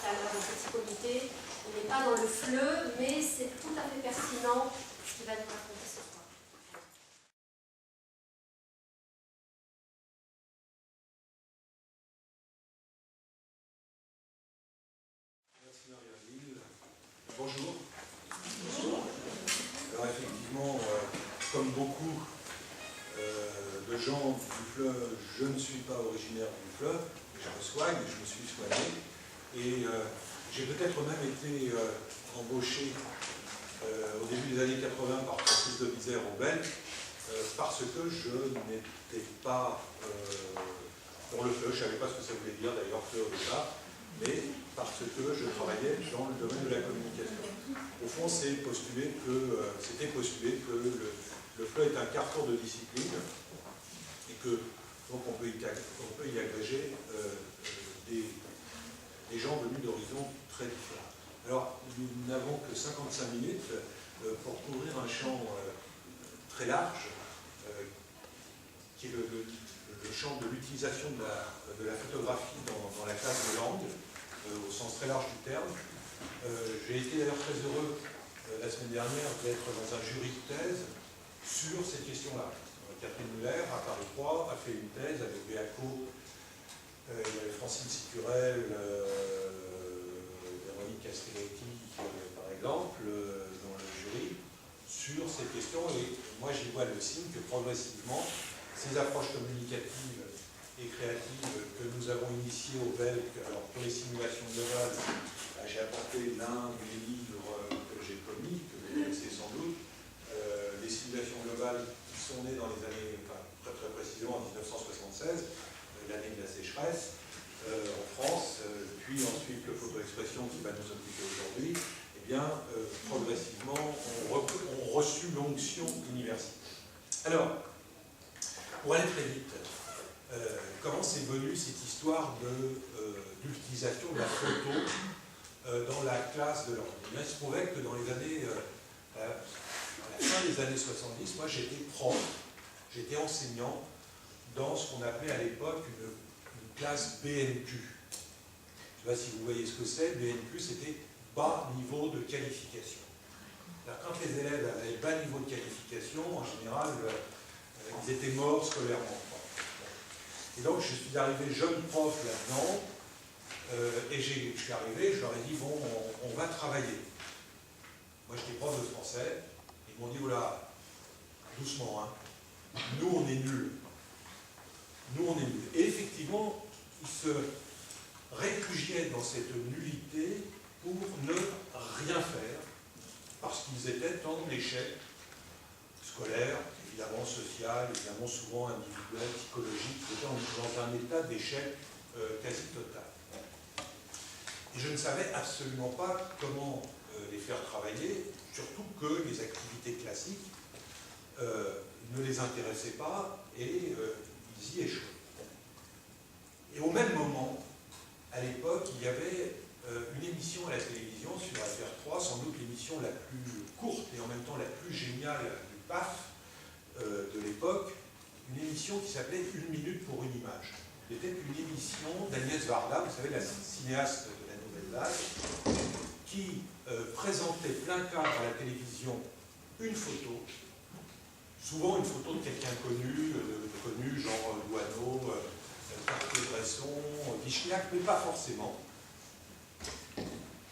tout à l'heure, le petit comité. On n'est pas dans le fleu, mais c'est tout à fait pertinent ce qui va nous raconter ce soir. Merci Marie-Angèle. Bonjour. Bonjour. Alors effectivement, comme beaucoup de gens du fleuve, je ne suis pas originaire du fleuve, je me soigne, je me suis soigné, et j'ai peut-être même été embauché au début des années 80 par Francis de Bizère au Belge, parce que je n'étais pas dans le fleuve, je ne savais pas ce que ça voulait dire d'ailleurs fleuve au départ, mais parce que je travaillais dans le domaine de la communication. Au fond, c'était postulé que le FLE est un carrefour de disciplines et que donc on peut y agréger des gens venus d'horizons très différents. Alors, nous n'avons que 55 minutes pour couvrir un champ très large, qui est le champ de l'utilisation de la photographie dans la classe de langue, au sens très large du terme. J'ai été d'ailleurs très heureux la semaine dernière d'être dans un jury de thèse sur cette question-là. Catherine Muller, à Paris 3, a fait une thèse avec Béaco, il y avait Francine Sicurel, Véronique Castelletti, par exemple, dans le jury, sur ces questions. Et moi, j'y vois le signe que progressivement, ces approches communicatives et créatives que nous avons initiées au BELC, alors pour les simulations globales, j'ai apporté l'un des livres que j'ai commis, que vous connaissez sans doute, les simulations globales qui sont nées dans les années, enfin, très précisément en 1976, l'année de la sécheresse en France, puis ensuite le photo-expression qui va nous occuper aujourd'hui, eh bien, progressivement, ont reçu l'onction universitaire. Alors, pour aller très vite, comment c'est venu cette histoire d'utilisation de la photo dans la classe de langue? Il se trouvait que dans les années, à la fin des années 70, moi j'étais prof, j'étais enseignant dans ce qu'on appelait à l'époque une classe BNQ. Je ne sais pas si vous voyez ce que c'est. BNQ, c'était bas niveau de qualification. Quand les élèves avaient bas niveau de qualification, en général, ils étaient morts scolairement. Et donc, je suis arrivé jeune prof là-dedans, et je suis arrivé, je leur ai dit, bon, on va travailler. Moi, j'étais prof de français, ils m'ont dit, oula, doucement, hein, nous, on est nuls. Nous, on est nuls. Et effectivement, ils se réfugiaient dans cette nullité pour ne rien faire, parce qu'ils étaient en échec scolaire, évidemment social, évidemment souvent individuel, psychologique, étaient dans un état d'échec quasi total. Et je ne savais absolument pas comment les faire travailler, surtout que les activités classiques ne les intéressaient pas et ils y échouaient. Et au même moment, à l'époque, il y avait une émission à la télévision sur FR3, sans doute l'émission la plus courte et en même temps la plus géniale du PAF de l'époque, une émission qui s'appelait Une minute pour une image. C'était une émission d'Agnès Varda, vous savez, la cinéaste de la Nouvelle Vague, qui présentait plein cadre à la télévision une photo, souvent une photo de quelqu'un connu, genre Douaneau, Cartier-Bresson, Vichniac, mais pas forcément.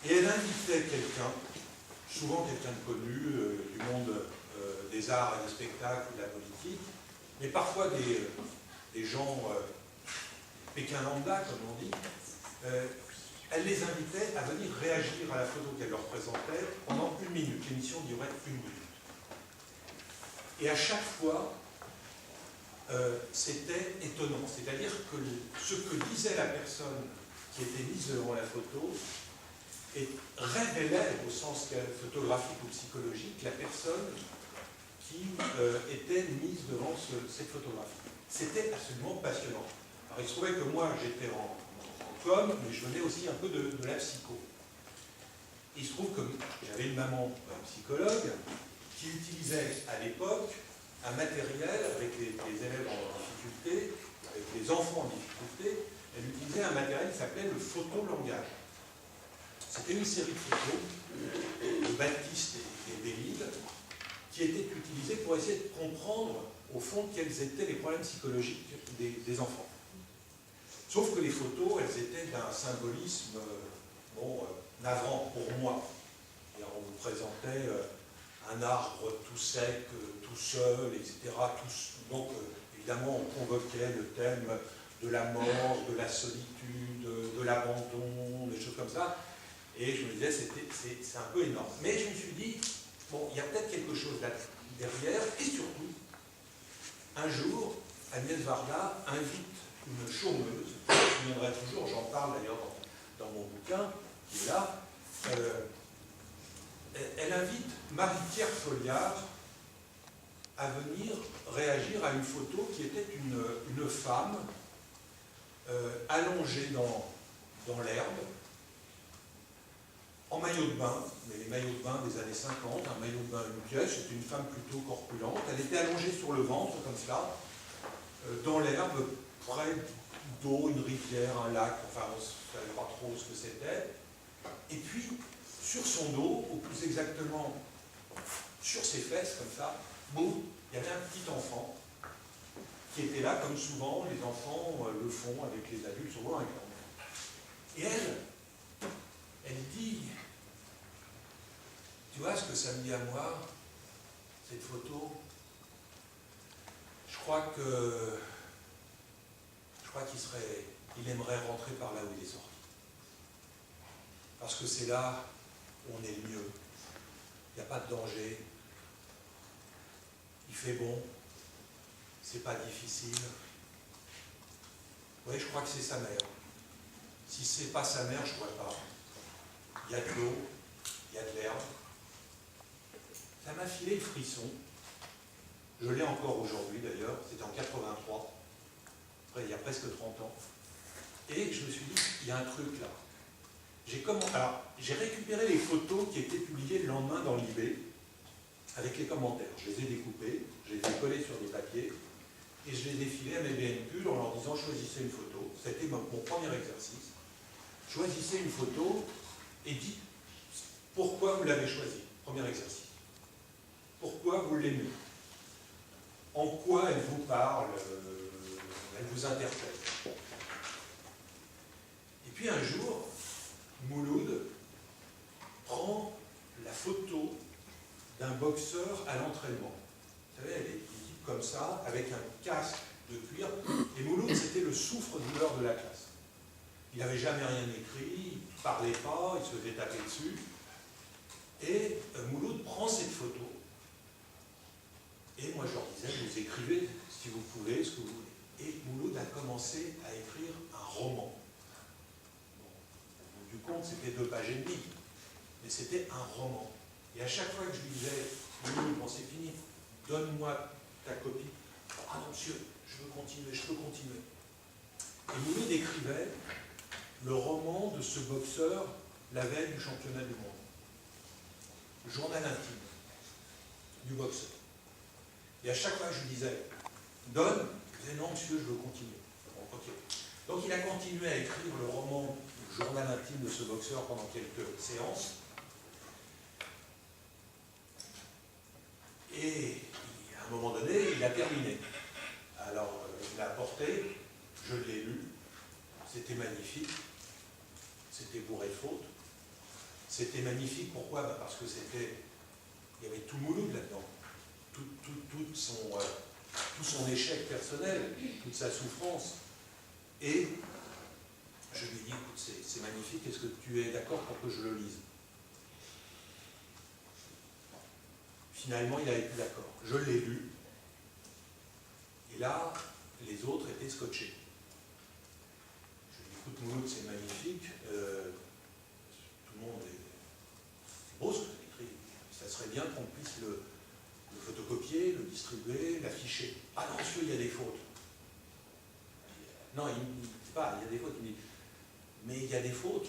Et elle invitait quelqu'un, souvent quelqu'un de connu, du monde des arts et des spectacles, de la politique, mais parfois des gens Pékin lambda, comme on dit. Elle les invitait à venir réagir à la photo qu'elle leur présentait pendant une minute. L'émission durait une minute. Et à chaque fois, c'était étonnant. C'est-à-dire que ce que disait la personne qui était mise devant la photo révélait, au sens photographique ou psychologique, la personne qui était mise devant cette photographie. C'était absolument passionnant. Alors il se trouvait que moi j'étais en com, mais je venais aussi un peu de la psycho. Il se trouve que j'avais une maman psychologue qui utilisait à l'époque un matériel avec les élèves en difficulté, avec les enfants en difficulté, elle utilisait un matériel qui s'appelait le photolangage. C'était une série de photos de Baptiste et Bélide qui étaient utilisées pour essayer de comprendre, au fond, quels étaient les problèmes psychologiques des enfants. Sauf que les photos, elles étaient d'un symbolisme navrant pour moi. Et on vous présentait un arbre tout sec, tout seul, etc. Donc, évidemment, on convoquait le thème de la mort, de la solitude, de l'abandon, des choses comme ça. Et je me disais, c'est un peu énorme. Mais je me suis dit, bon, il y a peut-être quelque chose là derrière. Et surtout, un jour, Agnès Varda invite une chômeuse, je me souviendrai toujours, j'en parle d'ailleurs dans mon bouquin, qui est là. Elle invite Marie-Pierre Folliard à venir réagir à une photo qui était une femme allongée dans l'herbe, en maillot de bain, mais les maillots de bain des années 50, un maillot de bain, une pièce, c'était une femme plutôt corpulente. Elle était allongée sur le ventre, comme ça, dans l'herbe, près d'eau, une rivière, un lac, enfin on ne savait pas trop ce que c'était. Et puis, sur son dos, ou plus exactement sur ses fesses, comme ça, boum, il y avait un petit enfant qui était là, comme souvent les enfants le font avec les adultes, souvent avec leur mère. Et elle dit, tu vois ce que ça me dit à moi, cette photo? Je crois qu'il aimerait rentrer par là où il est sorti. Parce que c'est là où on est le mieux. Il n'y a pas de danger. Il fait bon. C'est pas difficile. Oui, je crois que c'est sa mère. Si c'est pas sa mère, je ne pourrais pas. Il y a de l'eau, il y a de l'herbe. Ça m'a filé le frisson. Je l'ai encore aujourd'hui d'ailleurs, c'était en 83, après il y a presque 30 ans. Et je me suis dit, il y a un truc là. J'ai récupéré les photos qui étaient publiées le lendemain dans l'IB, avec les commentaires. Je les ai découpées, je les ai collées sur des papiers, et je les ai filés à mes BNQ en leur disant, choisissez une photo. C'était mon premier exercice. Choisissez une photo et dites pourquoi vous l'avez choisie. Premier exercice. Pourquoi vous l'aimez? En quoi elle vous parle, elle vous interpelle. Et puis un jour, Mouloud prend la photo d'un boxeur à l'entraînement. Vous savez, elle est type comme ça, avec un casque de cuir. Et Mouloud, c'était le souffre-douleur de la classe. Il n'avait jamais rien écrit, il ne parlait pas, il se faisait taper dessus. Et Mouloud prend cette photo. Et moi, je leur disais, vous écrivez, si vous pouvez, ce que vous voulez. Et Mouloud a commencé à écrire un roman. Bon, au bout du compte, c'était 2 pages et demie. Mais c'était un roman. Et à chaque fois que je lui disais, Mouloud, bon, c'est fini, donne-moi ta copie. Ah non, monsieur, je veux continuer, je peux continuer. Et Mouloud écrivait le roman de ce boxeur la veille du championnat du monde. Le journal intime du boxeur. Et à chaque fois que je lui disais, donne, je disais non monsieur, je veux continuer. Bon, okay. Donc il a continué à écrire le roman, le journal intime de ce boxeur pendant quelques séances. Et à un moment donné, il a terminé. Alors, il l'a apporté, je l'ai lu, c'était magnifique, c'était bourré de fautes. C'était magnifique, pourquoi? Parce que il y avait tout Mouloud là-dedans. Tout son échec personnel, toute sa souffrance. Et je lui ai dit, écoute, c'est magnifique, est-ce que tu es d'accord pour que je le lise? Finalement, il a été d'accord. Je l'ai lu, et là, les autres étaient scotchés. Je lui ai dit, écoute, Mouloud, c'est magnifique, tout le monde est beau ce que tu as écrit, ça serait bien qu'on puisse le photocopier, le distribuer, l'afficher. Ah non, monsieur, il y a des fautes. Non, il ne dit pas, il y a des fautes, il dit, mais il y a des fautes.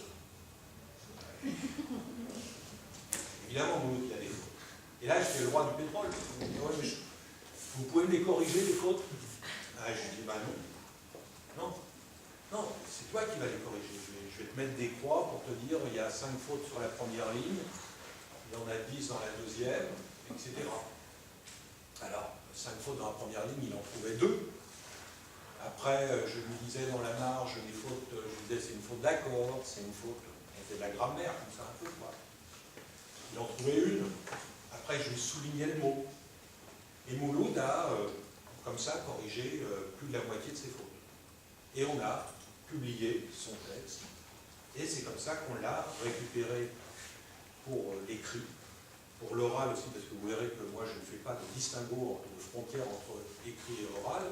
Évidemment, Mouloud, il y a des fautes. Et là, j'étais le roi du pétrole. Il dit, ouais, mais vous pouvez me les corriger, les fautes? Ah, je lui dis, bah non. Non, c'est toi qui vas les corriger. je vais te mettre des croix pour te dire il y a 5 fautes sur la première ligne, il y en a 10 dans la deuxième, etc. Alors, 5 fautes dans la première ligne, il en trouvait 2. Après, je lui disais dans la marge, les fautes, je lui disais c'est une faute d'accord, c'est une faute, on fait de la grammaire, comme ça un peu, quoi. Il en trouvait une. Après, je lui soulignais le mot. Et Mouloud a, comme ça, corrigé plus de la moitié de ses fautes. Et on a publié son texte. Et c'est comme ça qu'on l'a récupéré pour l'écrit, pour l'oral aussi, parce que vous verrez que moi, je ne fais pas de distinguo, de frontière entre écrit et oral.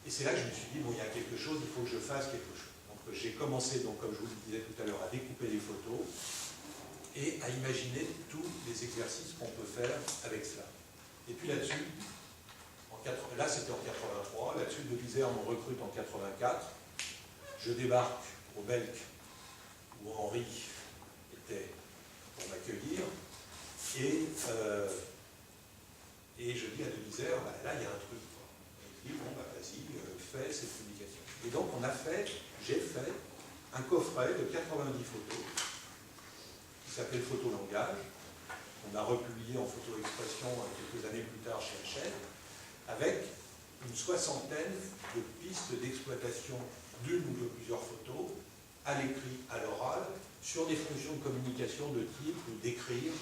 Et c'est là que je me suis dit, bon, il y a quelque chose, il faut que je fasse quelque chose. Donc j'ai commencé, donc, comme je vous le disais tout à l'heure, à découper les photos et à imaginer tous les exercices qu'on peut faire avec cela. Et puis là-dessus, là c'était en 83, là-dessus de l'Isère me recrute en 84, je débarque au Belk où Henri était pour m'accueillir, et je dis à de l'Isère, bah, là il y a un truc. Et il dit, bon, bah, vas-y, fais cette publication. Et donc j'ai fait un coffret de 90 photos qui s'appelle Photolangage, qu'on a republié en photo-expression quelques années plus tard chez Hachette, avec une soixantaine de pistes d'exploitation d'une ou de plusieurs photos, à l'écrit, à l'oral, sur des fonctions de communication de type d'écrire.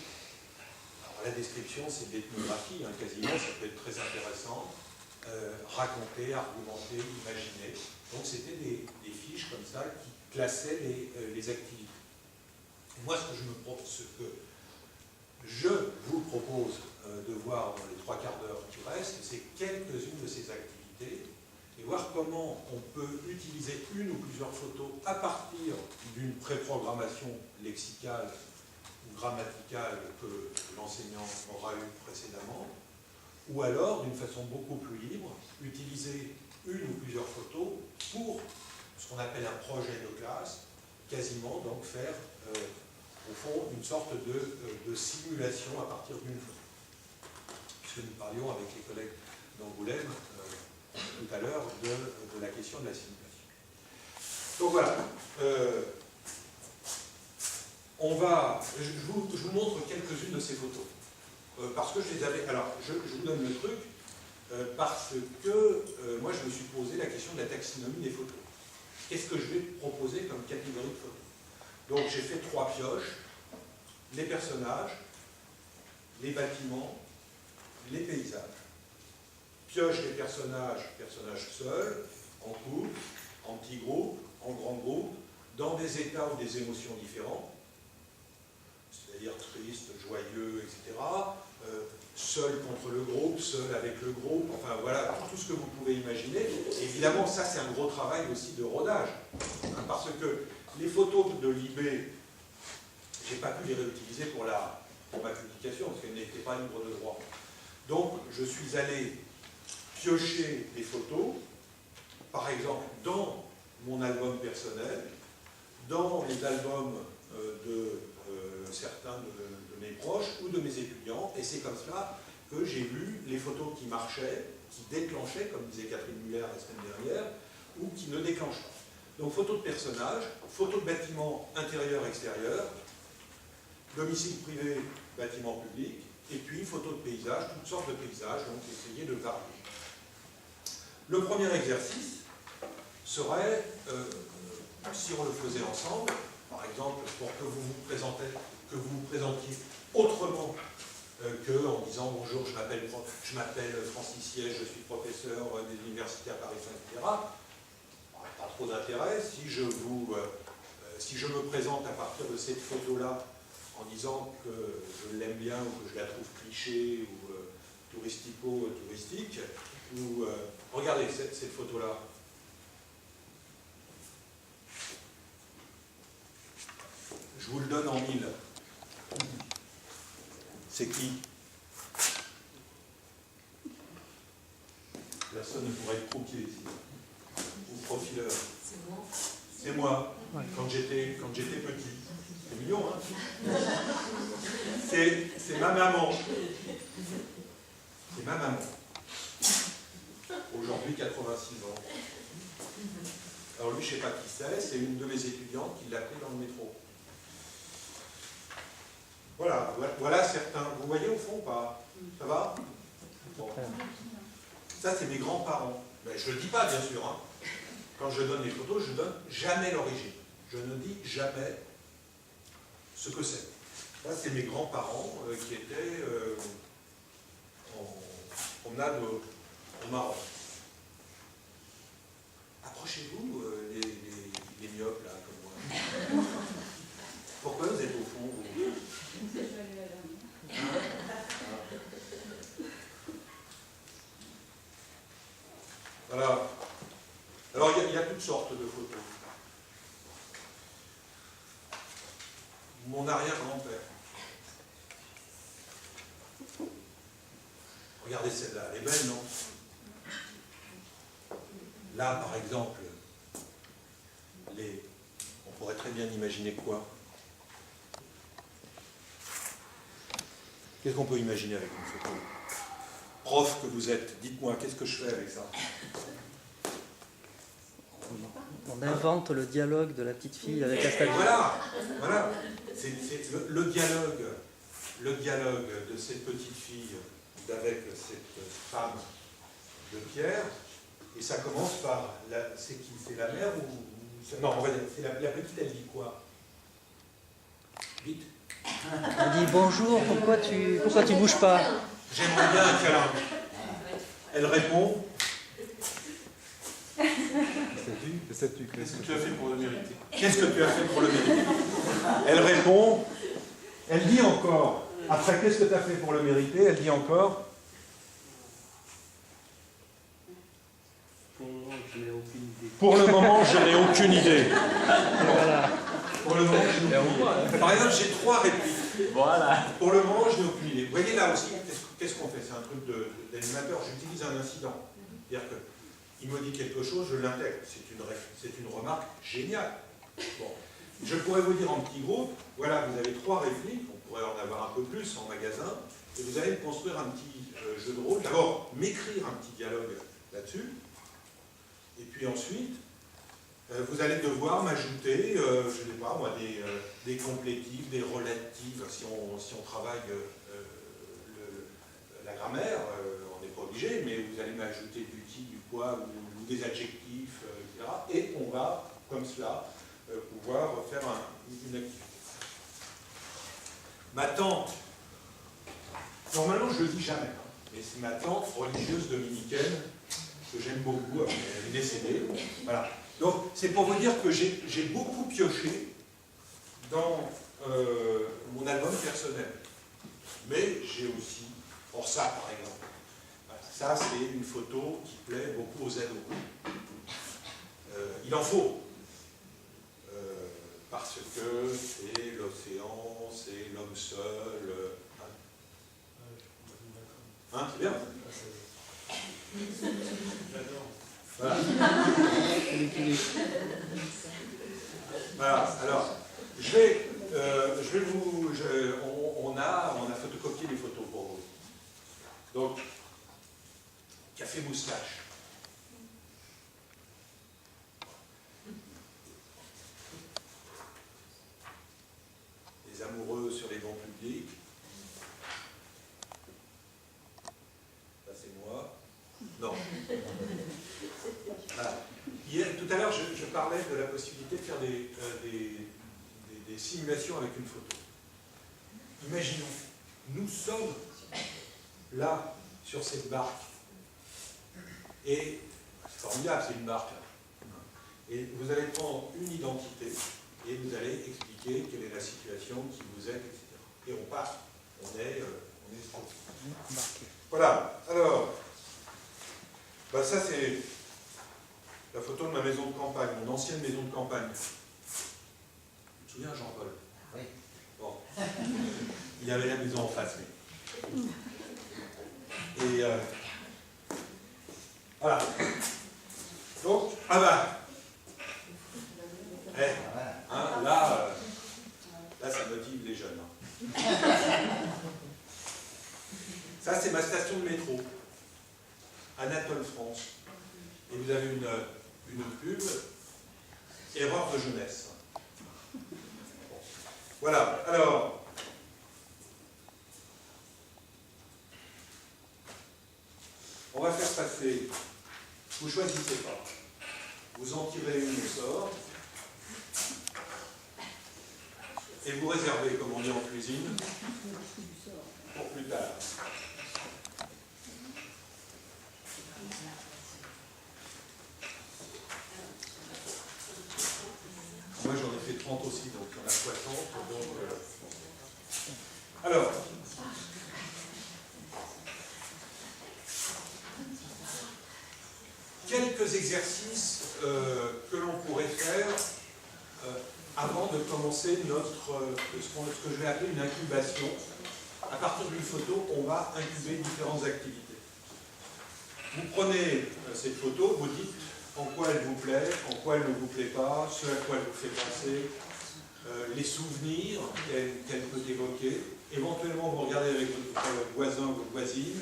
Alors la description, c'est de l'ethnographie, hein, quasiment, ça peut être très intéressant. Raconter, argumenter, imaginer. Donc c'était des fiches comme ça qui classaient les activités. Et moi, ce que je vous propose de voir dans les 3 quarts d'heure qui restent, c'est quelques-unes de ces activités et voir comment on peut utiliser une ou plusieurs photos à partir d'une préprogrammation lexicale ou grammaticale que l'enseignant aura eue précédemment, ou alors, d'une façon beaucoup plus libre, utiliser une ou plusieurs photos pour ce qu'on appelle un projet de classe, quasiment donc faire, au fond, une sorte de simulation à partir d'une photo. Puisque nous parlions avec les collègues d'Angoulême tout à l'heure de la question de la simulation. Donc voilà. Je vous montre quelques-unes de ces photos. Parce que je les avais... Alors, je vous donne le truc, parce que moi, je me suis posé la question de la taxinomie des photos. Qu'est-ce que je vais proposer comme catégorie de photos? Donc, j'ai fait 3 pioches. Les personnages, les bâtiments, les paysages. Pioche les personnages seuls, en couple, en petit groupe, en grand groupe, dans des états ou des émotions différents, c'est-à-dire triste, joyeux, etc., seul contre le groupe, seul avec le groupe, enfin voilà, tout ce que vous pouvez imaginer. Et évidemment, ça c'est un gros travail aussi de rodage, hein, parce que les photos de l'IB, j'ai pas pu les réutiliser pour ma publication, parce qu'elles n'étaient pas libres de droit. Donc, je suis allé piocher des photos, par exemple, dans mon album personnel, dans les albums de certains de mes proches ou de mes étudiants, et c'est comme cela que j'ai vu les photos qui marchaient, qui déclenchaient, comme disait Catherine Muller la semaine dernière, ou qui ne déclenchent pas. Donc photos de personnages, photos de bâtiments intérieurs-extérieurs, domicile privé, bâtiment public, et puis photos de paysages, toutes sortes de paysages, donc essayer de varier. Le premier exercice serait, si on le faisait ensemble, par exemple, pour que vous vous présentiez autrement qu'en disant bonjour, je m'appelle Francis Siège, je suis professeur des universités à Paris, etc. Pas trop d'intérêt. Si je me présente à partir de cette photo-là en disant que je l'aime bien ou que je la trouve cliché ou touristico-touristique, ou regardez cette photo-là. Je vous le donne en 1000. C'est qui? Personne ne pourrait être croupier ici. Ou profileur. C'est moi. C'est moi, ouais. Quand j'étais petit. C'est mignon, hein? C'est ma maman. C'est ma maman. Aujourd'hui, 86 ans. Alors lui, je ne sais pas qui c'est une de mes étudiantes qui l'a pris dans le métro. Voilà, voilà certains. Vous voyez au fond ou pas? Ça va? Bon. Ça, c'est mes grands-parents. Ben, je ne le dis pas, bien sûr. Hein. Quand je donne les photos, je ne donne jamais l'origine. Je ne dis jamais ce que c'est. Là, c'est mes grands-parents qui étaient en promenade au Maroc. Approchez-vous, les myopes, là, comme moi. Pourquoi vous êtes au fond, vous? Voilà. Alors, il y a toutes sortes de photos. Mon arrière-grand-père. Regardez celle-là, elle est belle, non? Là, par exemple, on pourrait très bien imaginer quoi? Qu'est-ce qu'on peut imaginer avec une photo? Prof que vous êtes, dites-moi, qu'est-ce que je fais avec ça? On invente le dialogue de la petite fille avec la statue. Voilà, voilà. C'est le dialogue de cette petite fille avec cette femme de pierre. Et ça commence par, c'est qui? C'est la mère ou... Non, on va dire, c'est la petite, elle dit quoi? Vite. Elle dit bonjour, pourquoi tu bouges pas? J'aimerais bien un câlin. Elle répond. Qu'est-ce que tu as fait pour le mériter? Qu'est-ce que tu as fait pour le mériter? Elle répond. Elle dit encore. Après, qu'est-ce que tu as fait pour le mériter? Elle dit encore. Pour le moment, je n'ai aucune idée. Voilà. Pour le moment, je n'ai aucune idée. Par exemple, j'ai 3 répliques. Voilà. Pour le moment, je n'ai aucune idée. Vous voyez là aussi, qu'est-ce qu'on fait? C'est un truc d'animateur. J'utilise un incident. C'est-à-dire qu'il me dit quelque chose, je l'intègre. C'est une remarque géniale. Bon. Je pourrais vous dire en petit groupe, voilà, vous avez 3 répliques, on pourrait en avoir un peu plus en magasin, et vous allez me construire un petit jeu de rôle. D'abord, m'écrire un petit dialogue là-dessus. Et puis ensuite, vous allez devoir m'ajouter, je ne sais pas moi, des complétifs, des relatifs, si on travaille la grammaire, on n'est pas obligé, mais vous allez m'ajouter du qui, du quoi, ou des adjectifs, etc. Et on va, comme cela, pouvoir faire une activité. Ma tante, normalement je ne le dis jamais, hein, mais c'est ma tante religieuse dominicaine, que j'aime beaucoup, elle est décédée. Voilà. Donc, c'est pour vous dire que j'ai beaucoup pioché dans mon album personnel. Mais j'ai aussi, pour ça par exemple, voilà, ça c'est une photo qui plaît beaucoup aux ados. Il en faut. Parce que c'est l'océan, c'est l'homme seul. Hein, c'est bien. Voilà. Voilà. Alors, je vais vous... on a photocopié les photos pour vous. Donc, café moustache. Les amoureux sur les bancs publics. Ça, c'est moi. Non. Voilà. Hier, tout à l'heure, je parlais de la possibilité de faire des simulations avec une photo. Imaginons, nous sommes là, sur cette barque. Et c'est formidable, c'est une barque. Et vous allez prendre une identité et vous allez expliquer quelle est la situation qui vous aide, etc. Et on part. On est voilà. Alors, bah ça c'est la photo de ma maison de campagne, mon ancienne maison de campagne. Tu te souviens, Jean-Paul? Oui. Bon. Il y avait la maison en face, oui. Et voilà. Donc, ah bah. Hein, là, ça motive les jeunes. Hein. Ça, c'est ma station de métro. Anatole France. Et vous avez une pub erreur de jeunesse. Bon. Voilà, alors, on va faire passer, vous choisissez pas, vous en tirez une au sort, et vous réservez, comme on dit en cuisine, pour plus tard. Moi j'en ai fait 30 aussi, donc il y en a 60. Donc, alors, quelques exercices que l'on pourrait faire avant de commencer ce que je vais appeler une incubation. À partir d'une photo, on va incuber différentes activités. Vous prenez cette photo, vous dites en quoi elle vous plaît, en quoi elle ne vous plaît pas, ce à quoi elle vous fait penser, les souvenirs qu'elle peut évoquer. Éventuellement, vous regardez avec votre voisin, votre voisine,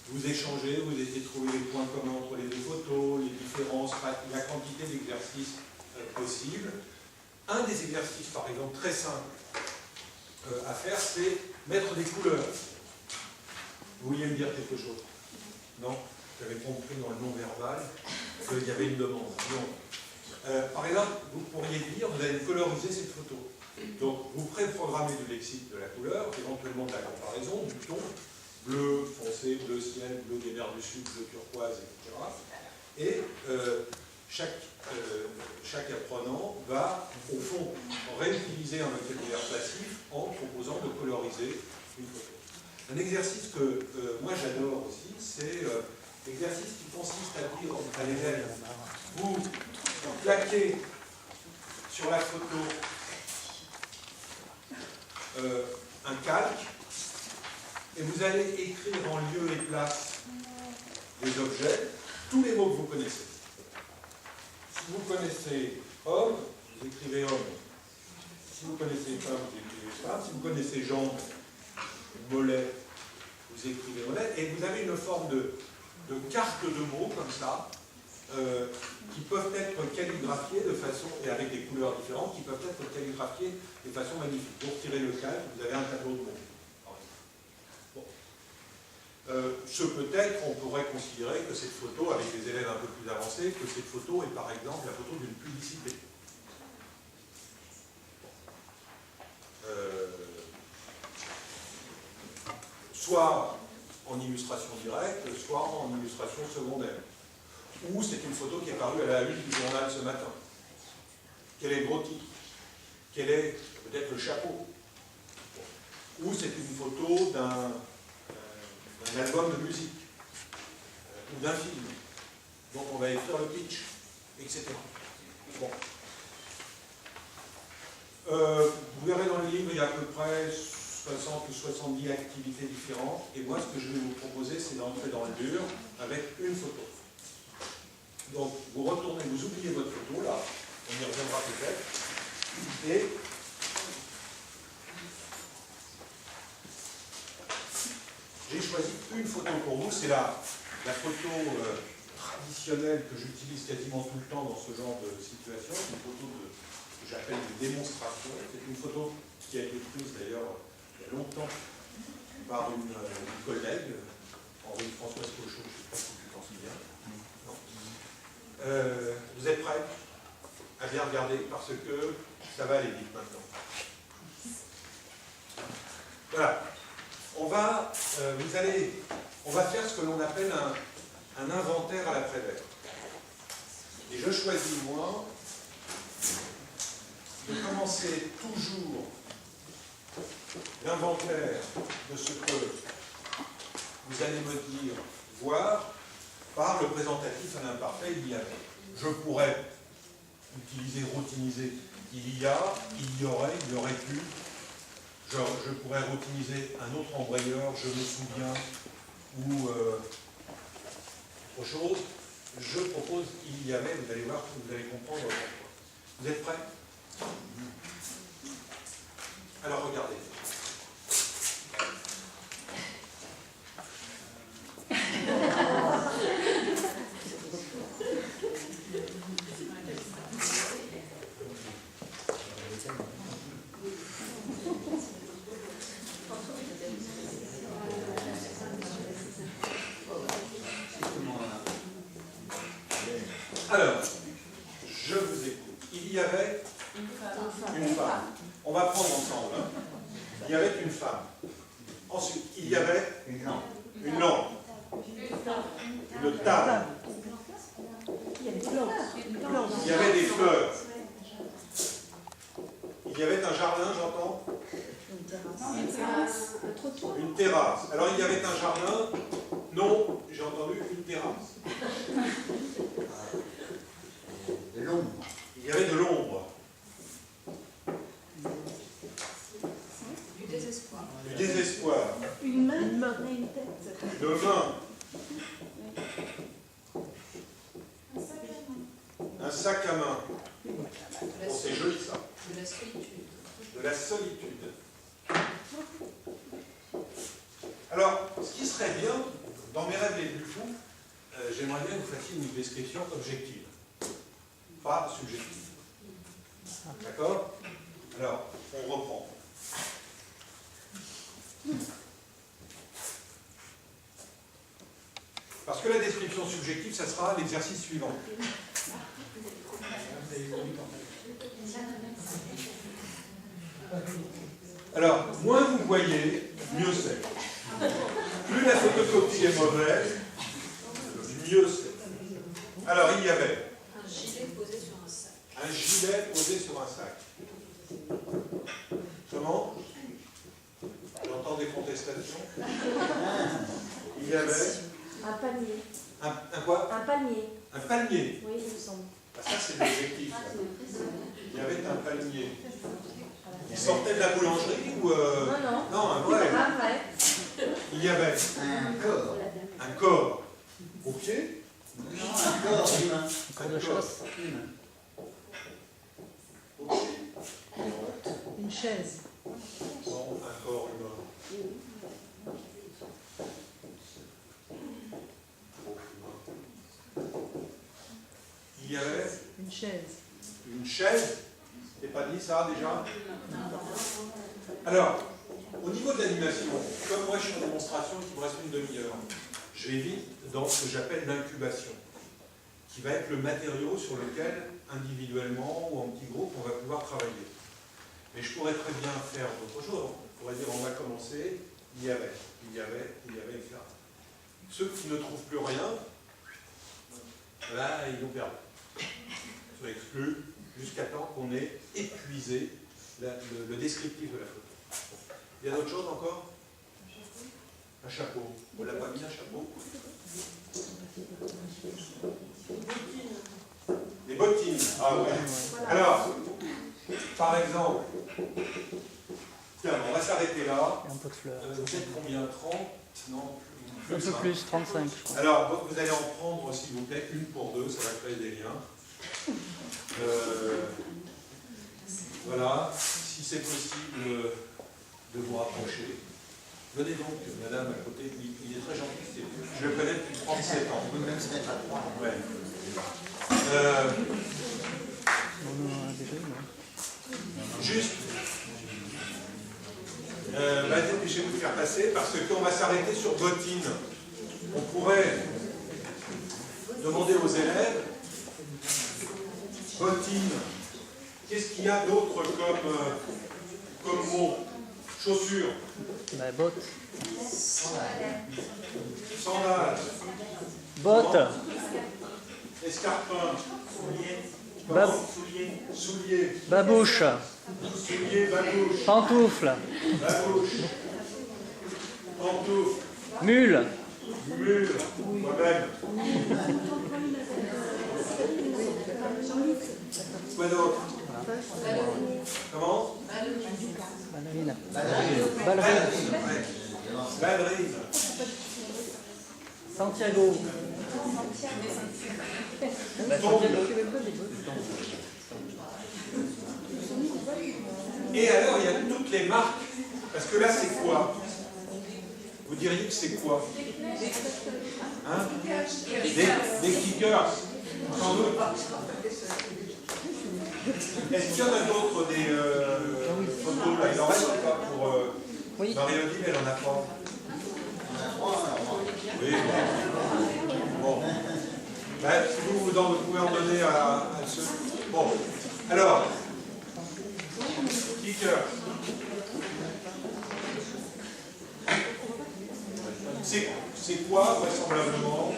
vous échangez, vous essayez de trouver les points communs entre les deux photos, les différences, la quantité d'exercices possibles. Un des exercices, par exemple, très simple à faire, c'est mettre des couleurs. Vous vouliez me dire quelque chose? Non? J'avais compris dans le non-verbal qu'il y avait une demande. Non. Par exemple, vous pourriez dire, vous allez coloriser cette photo. Donc, vous préprogrammez du lexique de la couleur, éventuellement de la comparaison, du ton, bleu foncé, bleu ciel, bleu des mers du Sud, bleu turquoise, etc. Et chaque apprenant va, au fond, réutiliser un vocabulaire passif en proposant de coloriser une photo. Un exercice que moi j'adore aussi, c'est l'exercice qui consiste à dire à l'élève, vous plaquez sur la photo un calque, et vous allez écrire en lieu et place des objets tous les mots que vous connaissez. Si vous connaissez homme, vous écrivez homme. Si vous connaissez femme, vous écrivez femme. Si vous connaissez jambe, mollet, vous écrivez mollet. Et vous avez une forme de carte de mots comme ça, qui peuvent être calligraphiées de façon, et avec des couleurs différentes, qui peuvent être calligraphiées de façon magnifique. Vous retirez le calque, vous avez un tableau de mots. Bon. Ce peut-être, on pourrait considérer que cette photo, avec des élèves un peu plus avancés, que cette photo est par exemple la photo d'une publicité. Soit en illustration directe, soit en illustration secondaire. Ou c'est une photo qui est parue à la une du journal ce matin. Quel est le gros titre? Quel est peut-être le chapeau? Ou c'est une photo d'un album de musique, ou d'un film. Donc on va écrire le pitch, etc. Bon. Vous verrez dans le livre, il y a à peu près 60 ou 70 activités différentes. Et moi, ce que je vais vous proposer, c'est d'entrer dans le dur avec une photo. Donc, vous retournez, vous oubliez votre photo, là, on y reviendra peut-être, et j'ai choisi une photo pour vous, c'est la photo traditionnelle que j'utilise quasiment tout le temps dans ce genre de situation, c'est une photo que j'appelle de démonstration, c'est une photo qui a été prise d'ailleurs il y a longtemps par une collègue, Henri-Françoise Cochon, je ne sais pas si tu t'en souviens. Vous êtes prêts à bien regarder parce que ça va aller vite maintenant. Voilà. On va faire ce que l'on appelle un inventaire à la Prévert. Et je choisis, moi, de commencer toujours l'inventaire de ce que vous allez me dire, voir, par le présentatif à l'imparfait, il y avait. Je pourrais utiliser, routiniser, il y a, il y aurait, il y aurait pu. Je pourrais routiniser un autre embrayeur, je me souviens, ou autre chose. Je propose, il y avait, vous allez voir, vous allez comprendre pourquoi. Vous êtes prêts? Alors regardez. Alors, je vous écoute. Il y avait une femme. On va prendre ensemble. Hein. Il y avait une femme. Ensuite, il y avait une lampe. Une table. Il y avait des fleurs. Il y avait un jardin, j'entends. Une terrasse. Alors il y avait un jardin. Non, j'ai entendu une terrasse. De l'ombre. Il y avait de l'ombre. Du désespoir. Du désespoir. Une main et une tête. De main. Un sac à main. Oh, c'est joli ça. De la solitude. De la solitude. Alors, ce qui serait bien, dans mes rêves les plus fous, j'aimerais bien que vous fassiez une description objective, pas subjective. D'accord? Alors, on reprend. Parce que la description subjective, ça sera l'exercice suivant. Alors, moins vous voyez, mieux c'est. Plus la photocopie est mauvaise, mieux c'est. Alors, il y avait Un gilet posé sur un sac. un gilet posé sur un sac. Comment? J'entends des contestations. Il y avait Un palmier. un quoi? Un palmier. Un palmier. Oui, il me semble. Ah, ça, c'est l'objectif. Il y avait un palmier. Il sortait de la boulangerie ou... Non. Non, un vrai. Un vrai. Il y avait Un corps. un corps au pied. Non, un corps humain. Un corps de chasse. Humain. Au pied. Une chaise. Non, un corps humain. Il y avait Une chaise. une chaise. Je n'ai pas dit ça déjà? Alors, au niveau de l'animation, comme moi je suis en démonstration et qu'il me reste une demi-heure, je vais vite dans ce que j'appelle l'incubation, qui va être le matériau sur lequel, individuellement ou en petit groupe, on va pouvoir travailler. Mais je pourrais très bien faire d'autres choses. On pourrait dire on va commencer, il y avait, etc. Ceux qui ne trouvent plus rien, là, ils ont perdu. Ils sont exclus jusqu'à temps qu'on ait épuisé le descriptif de la photo. Il y a d'autres choses encore? Un chapeau. On l'a pas mis un chapeau? Des bottines. Ah ouais. Alors, par exemple, tiens, on va s'arrêter là. Et un pot de fleurs. Vous êtes combien? 30? Non, Un peu hein. plus, 35, je crois. Alors, vous allez en prendre, s'il vous plaît, une pour deux, ça va créer des liens. Voilà, si c'est possible de vous rapprocher. Venez donc, madame, à côté, il est très gentil, je le connais depuis 37 ans. On peut même se mettre à trois. Ouais. On en a déjà eu, non? Juste, dépêchez-vous de faire passer, parce que quand on va s'arrêter sur bottine, on pourrait demander aux élèves, bottine, qu'est-ce qu'il y a d'autre comme mot? Chaussures. Bah, bottes. Sandales. Bottes. Escarpins. Bab- Souliers. Babouche. Souliers, babouche. Pantoufles. Babouche. Pantoufles. Mule. Mule. Moi-même. Quoi d'autre? Comment? Ballerine. Ballerine. Ballerine. Ouais. Ballerine. Santiago. Bah, Tombe. Santiago. Et alors, il y a toutes les marques. Parce que là, c'est quoi? Vous diriez que c'est quoi? Hein? Des kickers. Sans doute. Est-ce qu'il y en a d'autres des photos là? Il en reste pas pour Oui. Marie-Odile, elle en a pas. On a trois, alors. Oui. Bon. Ben, vous pouvez en donner à ceux. Bon, alors, kicker. C'est quoi, vraisemblablement?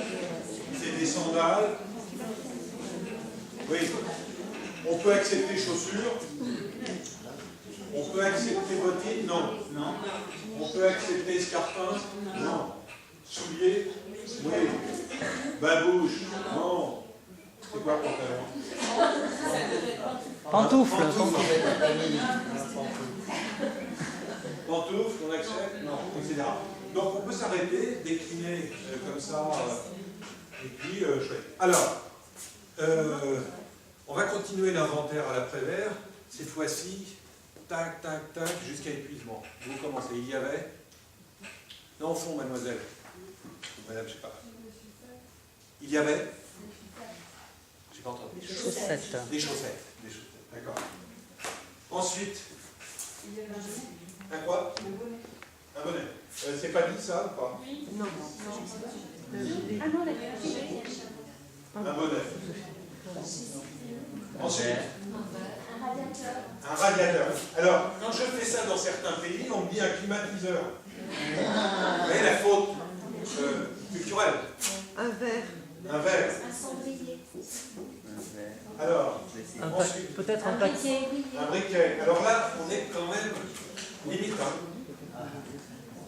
C'est des sandales. Oui. On peut accepter chaussures. On peut accepter bottines? Non. Non. On peut accepter escarpins? Non. Souliers? Oui. Babouche? Non. C'est quoi pantalon? Pantoufles. Pantoufles, on accepte? Non, etc. Donc on peut s'arrêter, décliner comme ça, et puis chouette. Alors, on va continuer l'inventaire à l'après-vert. Cette fois-ci, tac, tac, tac, jusqu'à épuisement. Vous commencez. Il y avait? Non, au fond, mademoiselle. Madame, je sais pas. Il y avait? J'ai pas entendu. Chaussettes. Des chaussettes. Des chaussettes, d'accord. Ensuite, un quoi? Un bonnet. C'est pas dit ça ou pas? Non. Ah non, d'accord. Un bonnet. Ensuite, Un radiateur. un radiateur. Alors, quand je fais ça dans certains pays, on me dit un climatiseur. Vous voyez la faute culturelle? Un verre. Un verre. Un cendrier. Alors, ensuite, Peut-être un Un paquet. briquet. un briquet. Alors là, on est quand même limite. Hein.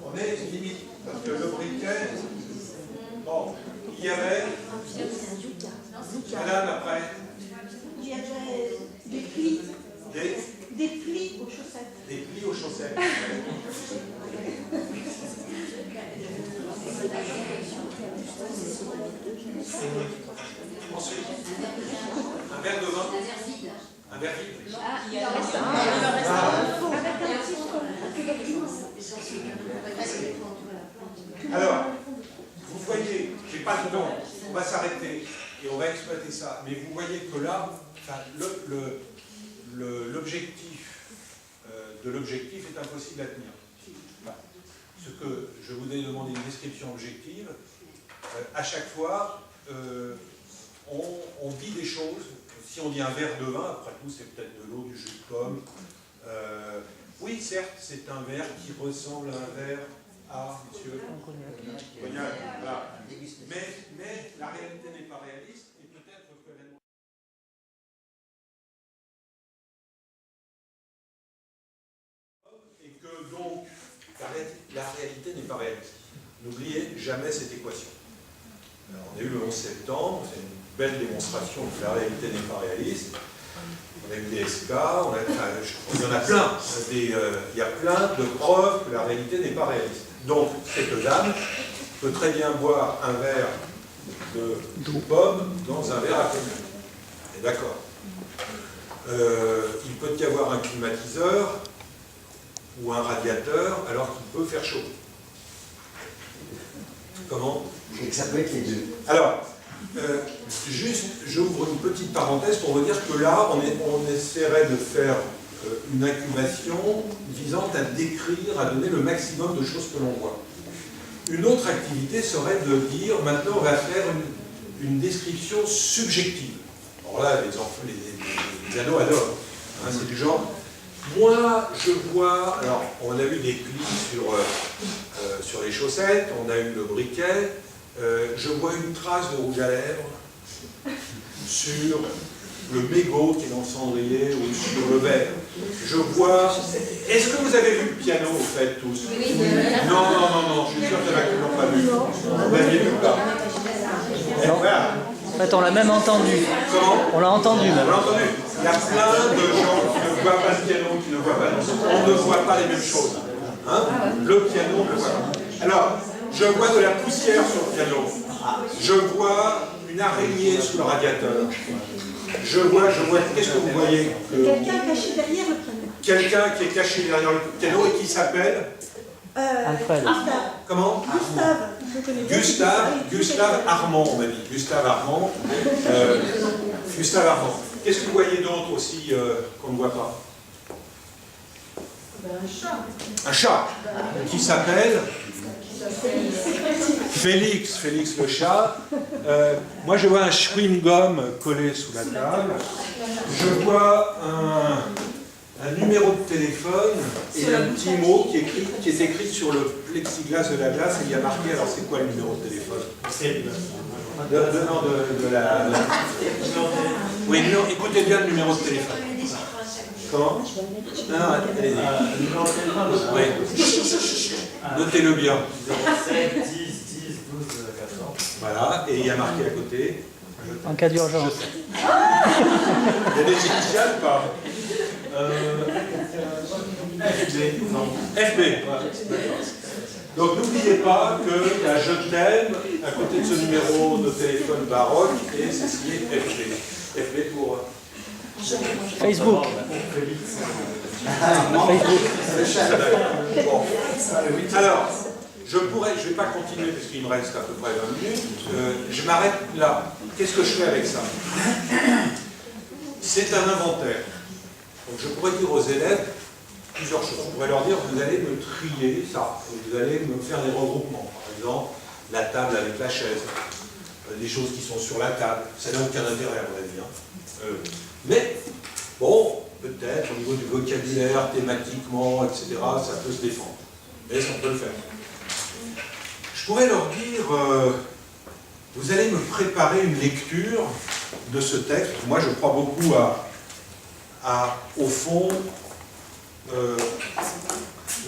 On est limite. Parce que le briquet, bon, il y avait, madame, après, Il y avait des plis aux chaussettes. des plis aux chaussettes. Ensuite, un verre de vin. Un verre vide. Ah, il en reste un. Alors, vous voyez, j'ai pas le temps, on va s'arrêter et on va exploiter ça. Mais vous voyez que là, enfin, l'objectif de l'objectif est impossible à tenir. Enfin, ce que je vous ai demandé une description objective, à chaque fois, on dit des choses. Si on dit un verre de vin, après tout, c'est peut-être de l'eau, du jus de pomme. Oui, certes, c'est un verre qui ressemble à un verre à, monsieur, cognac, voilà. Mais la réalité n'est pas réaliste, et peut-être que et que donc la réalité n'est pas réaliste. N'oubliez jamais cette équation. Alors, on a eu le 11 septembre, c'est une belle démonstration que la réalité n'est pas réaliste. On a eu des SK, il y en a plein. Il y a plein de preuves que la réalité n'est pas réaliste. Donc, cette dame peut très bien boire un verre de pomme dans un verre à cognac. On est d'accord. Il peut y avoir un climatiseur ou un radiateur alors qu'il peut faire chaud. Comment? Et que ça peut être les deux. Alors, juste, j'ouvre une petite parenthèse pour vous dire que là, on essaierait de faire une incubation visant à décrire, à donner le maximum de choses que l'on voit. Une autre activité serait de dire, maintenant on va faire une description subjective. Alors là, les enfants, les ados adorent. Hein, c'est du genre, moi je vois, alors on a eu des plis sur les chaussettes, on a eu le briquet, je vois une trace de rouge à lèvres sur le mégot qui est dans le cendrier ou sur le verre. Je vois... Est-ce que vous avez vu le piano, au fait, tous? Non, je suis sûr qu'il y en a qui n'ont pas vu. Vous l'aviez vu ou pas? Et voilà. En fait, on l'a même entendu. Comment? On l'a entendu même. On l'a entendu. Il y a plein de gens qui ne voient pas le piano, qui ne voient pas le... On ne voit pas les mêmes choses. Hein? Le piano, on le voit pas. Alors, je vois de la poussière sur le piano. Je vois une araignée sous le radiateur. Je vois, qu'est-ce que vous voyez? Quelqu'un caché derrière le piano. Quelqu'un qui est caché derrière le piano et qui s'appelle Alfred. Gustave. comment? Gustave. Je connais bien Gustave Armand, on m'a dit. Gustave Armand. Gustave Armand. Qu'est-ce que vous voyez d'autre aussi qu'on ne voit pas? Un chat. Un chat qui s'appelle Félix. Félix le chat. Moi, je vois un chewing-gum collé sous la table. Je vois un numéro de téléphone et un petit mot qui est écrit sur le plexiglas de la glace et il y a marqué, alors c'est quoi le numéro de téléphone? Oui, non, écoutez bien le numéro de téléphone. Comment? Non, allez-y. Oui. Notez-le bien. 07 10 10 12 14. Voilà, et il y a marqué à côté. En cas d'urgence. Il y a des initiales pas? FB. Non. FB. Donc n'oubliez pas qu'il y a Je t'aime à côté de ce numéro de téléphone baroque et c'est signé FB. FB pour Facebook. Bon. Alors, je ne vais pas continuer parce qu'il me reste à peu près 20 minutes. Je m'arrête là. Qu'est-ce que je fais avec ça? C'est un inventaire. Donc je pourrais dire aux élèves plusieurs choses. Je pourrais leur dire, vous allez me trier ça. Vous allez me faire des regroupements. Par exemple, la table avec la chaise. Les choses qui sont sur la table. Ça n'a aucun intérêt à mon avis. Mais, bon, peut-être au niveau du vocabulaire, thématiquement, etc., ça peut se défendre. Mais on peut le faire. Je pourrais leur dire, vous allez me préparer une lecture de ce texte. Moi, je crois beaucoup au fond,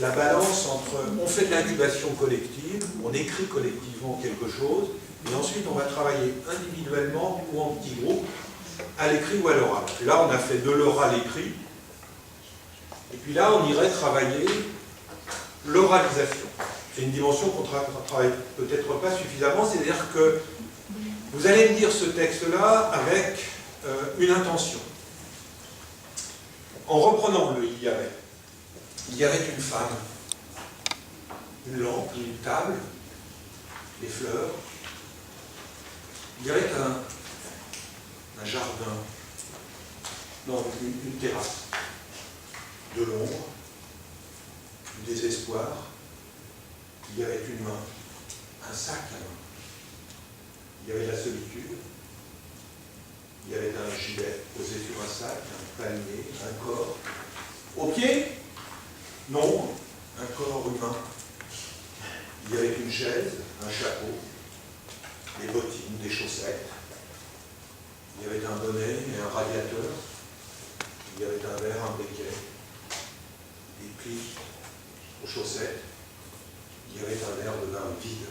la balance entre, on fait de l'incubation collective, on écrit collectivement quelque chose, et ensuite on va travailler individuellement ou en petits groupes, à l'écrit ou à l'oral. Là, on a fait de l'oral écrit, et puis là, on irait travailler l'oralisation. C'est une dimension qu'on ne travaille peut-être pas suffisamment, c'est-à-dire que vous allez me dire ce texte-là avec une intention. En reprenant le « il y avait une femme, une lampe, une table, des fleurs, il y avait un jardin, non, une terrasse, de l'ombre, du désespoir, il y avait une main, un sac à main, il y avait la solitude, il y avait un gilet posé sur un sac, un palmier, un corps. Au pied? Non, un corps humain. Il y avait une chaise, un chapeau, des bottines, des chaussettes. Il y avait un bonnet et un radiateur. Il y avait un verre, un briquet, des plis aux chaussettes. Il y avait un verre de vin vide.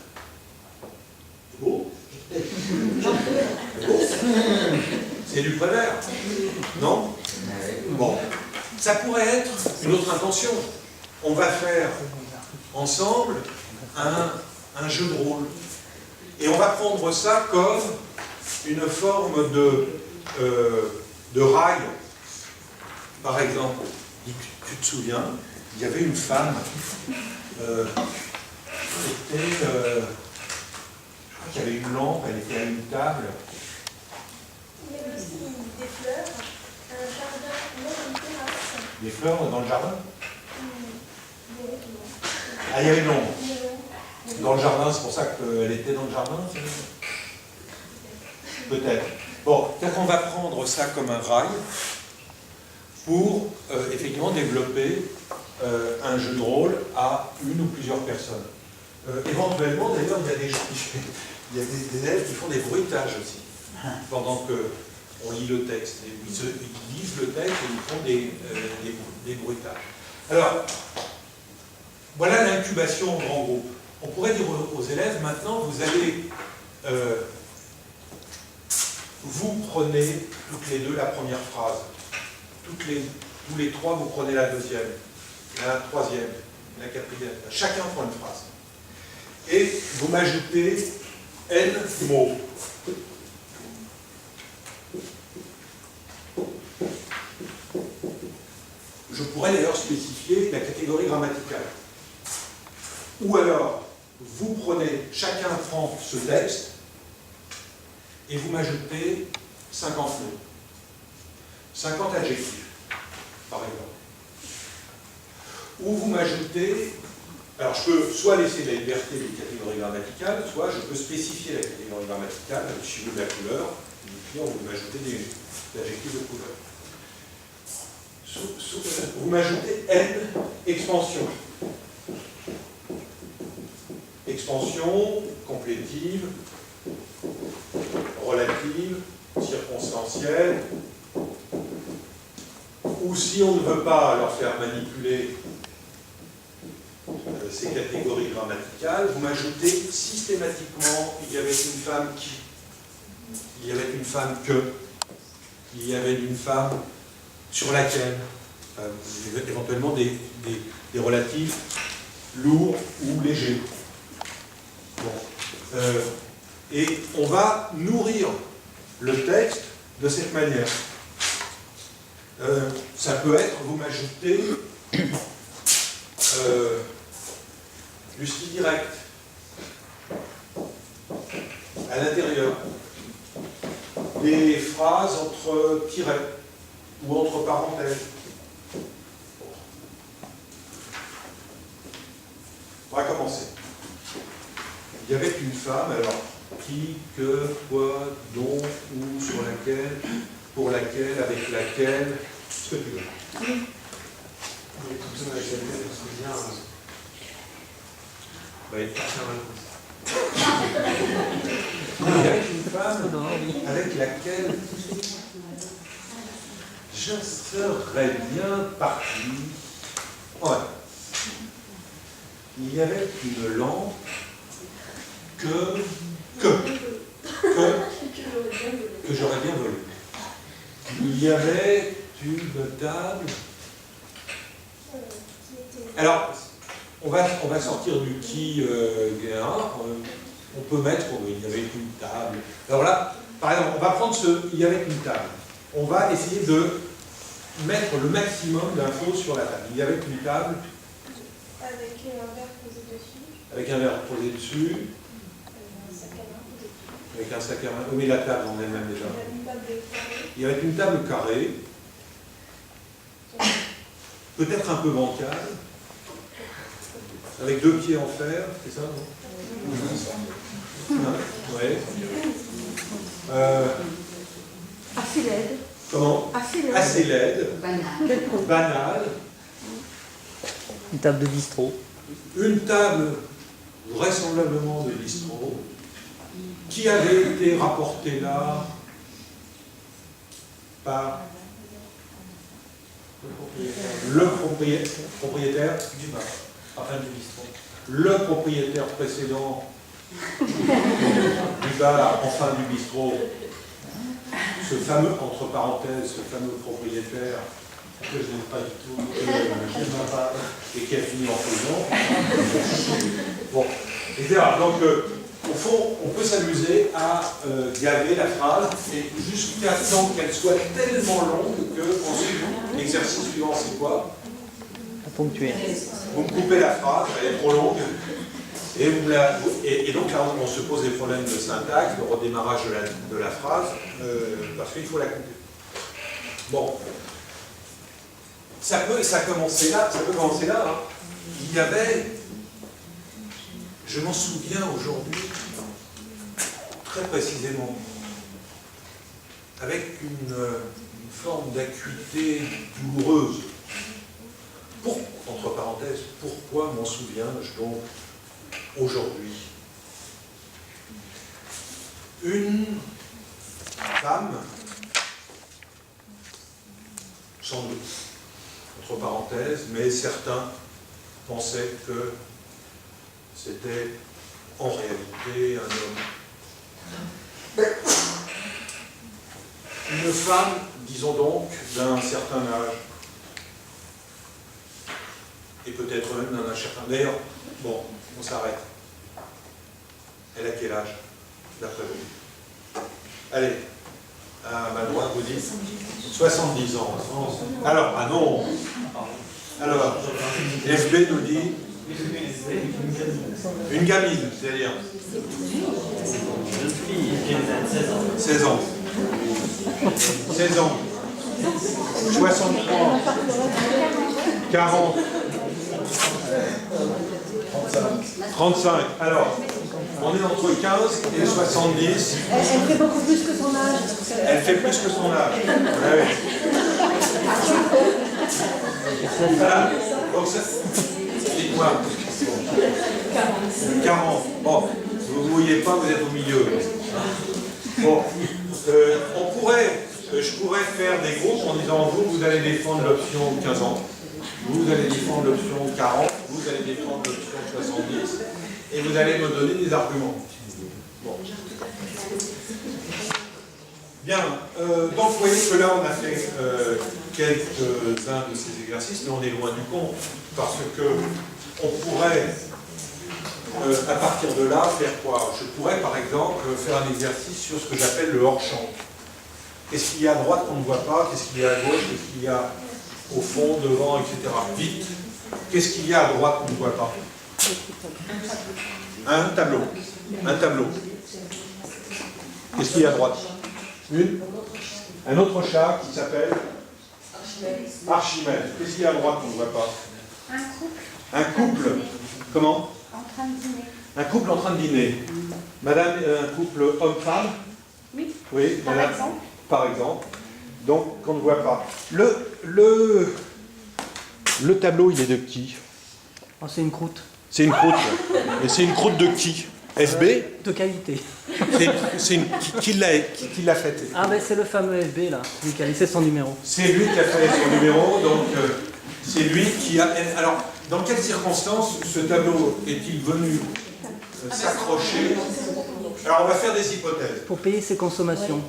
C'est beau? C'est beau? C'est du Prévert, non? Bon, ça pourrait être une autre intention. On va faire ensemble un jeu de rôle. Et on va prendre ça comme une forme de rail. Par exemple, tu te souviens, il y avait une femme, je crois qu'il y avait une lampe, elle était à une table. Il y avait aussi des fleurs, un jardin, une terrasse. Des fleurs dans le jardin? Il y avait tout. Ah, il y avait de l'ombre. Dans le jardin, c'est pour ça qu'elle était dans le jardin? Peut-être. Bon, peut-être qu'on va prendre ça comme un rail pour effectivement développer un jeu de rôle à une ou plusieurs personnes. Éventuellement, d'ailleurs, il y a des gens il y a des élèves qui font des bruitages aussi, pendant qu'on lit le texte. Ils lisent le texte et ils font des bruitages. Alors, voilà l'incubation en grand groupe. On pourrait dire aux élèves, maintenant, vous allez... vous prenez toutes les deux la première phrase. Tous les trois, vous prenez la deuxième, la troisième, la quatrième. Chacun prend une phrase. Et vous m'ajoutez N mots. Je pourrais d'ailleurs spécifier la catégorie grammaticale. Ou alors, vous prenez, chacun prend ce texte, et vous m'ajoutez 50 mots. 50 adjectifs, par exemple. Ou vous m'ajoutez Alors je peux soit laisser de la liberté des catégories grammaticales, soit je peux spécifier la catégorie grammaticale, si vous voulez de la couleur, et puis on va m'ajouter des adjectifs de couleur. Vous m'ajoutez N, expansion. Expansion, complétive, relative, circonstancielle, ou si on ne veut pas leur faire manipuler ces catégories grammaticales, vous m'ajoutez systématiquement il y avait une femme qui, il y avait une femme que, il y avait une femme sur laquelle, éventuellement des relatifs lourds ou légers. Bon. Et on va nourrir le texte de cette manière. Ça peut être, vous m'ajoutez du style direct à l'intérieur, des phrases entre tirets ou entre parenthèses. On va commencer. Il y avait une femme, alors, qui, que, quoi, dont, où, sur laquelle, pour laquelle, avec laquelle, ce que tu veux. Il y avait une femme avec laquelle je serais bien parti. Ouais. Il y avait une lampe que j'aurais bien volé. Il y avait une table. Alors, on va sortir du qui gain. On peut mettre, il y avait une table. Alors là, par exemple, on va prendre il y avait une table. On va essayer de mettre le maximum d'infos sur la table. Il y avait une table. Avec un verre posé dessus. Avec un verre posé dessus. Un sac à main posé dessus. Avec un sac à main. Oui, mais la table en elle-même déjà. Il y avait une table carrée. Peut-être un peu bancale. Avec 2 pieds en fer, c'est ça, non? Oui. Assez laide. Comment? Assez laide. Banale. Une table de bistrot. Une table, vraisemblablement de bistrot, qui avait été rapportée là par le propriétaire du bar. Enfin, du bistrot. Le propriétaire précédent du bar, enfin du bistrot, ce fameux, entre parenthèses, ce fameux propriétaire que je n'aime pas du tout, et qui a fini en prison. Bon, etc. Donc, au fond, on peut s'amuser à gaver la phrase, et jusqu'à temps qu'elle soit tellement longue que, ensuite, l'exercice suivant, c'est quoi? Ponctué. Vous me coupez la phrase, elle est trop longue, et donc là on se pose des problèmes de syntaxe, de redémarrage de la phrase, parce qu'il faut la couper. Bon, ça peut commencer là, hein. Il y avait, je m'en souviens aujourd'hui, très précisément, avec une forme d'acuité douloureuse. Entre parenthèses, pourquoi m'en souviens-je donc aujourd'hui? Une femme, sans doute, entre parenthèses, mais certains pensaient que c'était en réalité un homme. Une femme, disons donc, d'un certain âge, et peut-être même d'un certain... D'ailleurs, bon, on s'arrête. Elle a quel âge, d'après vous? Allez, à ma droite, vous dites 70 ans. Alors, ah non. Alors, FB nous dit une gamine, c'est-à-dire 16 ans. 16 ans. 63. 40. 35. Alors, on est entre 15 et 70. Elle fait beaucoup plus que son âge. Elle fait plus que son âge. Ah oui. Voilà. Donc ça, dites-moi. 40. Bon, vous ne voyez pas, vous êtes au milieu. Bon, je pourrais faire des groupes en disant vous allez défendre l'option 15 ans, vous allez défendre l'option 40, vous allez défendre l'option 70, et vous allez me donner des arguments. Bon. Bien, donc vous voyez que là on a fait quelques-uns de ces exercices, mais on est loin du compte, parce que on pourrait, à partir de là, faire quoi? Je pourrais par exemple faire un exercice sur ce que j'appelle le hors-champ. Qu'est-ce qu'il y a à droite qu'on ne voit pas? Qu'est-ce qu'il y a à gauche? Qu'est-ce qu'il y a au fond, devant, etc. Vite. Qu'est-ce qu'il y a à droite qu'on ne voit pas? Un tableau. Un tableau. Qu'est-ce qu'il y a à droite? Un autre chat qui s'appelle Archimède. Qu'est-ce qu'il y a à droite qu'on ne voit pas? Un couple. Un couple. Comment? En train de dîner. Un couple en train de dîner. Madame, un couple homme-femme? Oui. Oui, Par madame. exemple. Par exemple. Donc, qu'on ne voit pas. Le tableau, il est de qui? Oh, c'est une croûte. C'est une croûte. Et c'est une croûte de qui? FB? De qualité. Qui l'a faite? Ah, ben c'est le fameux FB là, celui qui a laissé son numéro. C'est lui qui a fait son numéro, donc c'est lui qui a... Alors, dans quelles circonstances ce tableau est-il venu s'accrocher? Alors, on va faire des hypothèses. Pour payer ses consommations.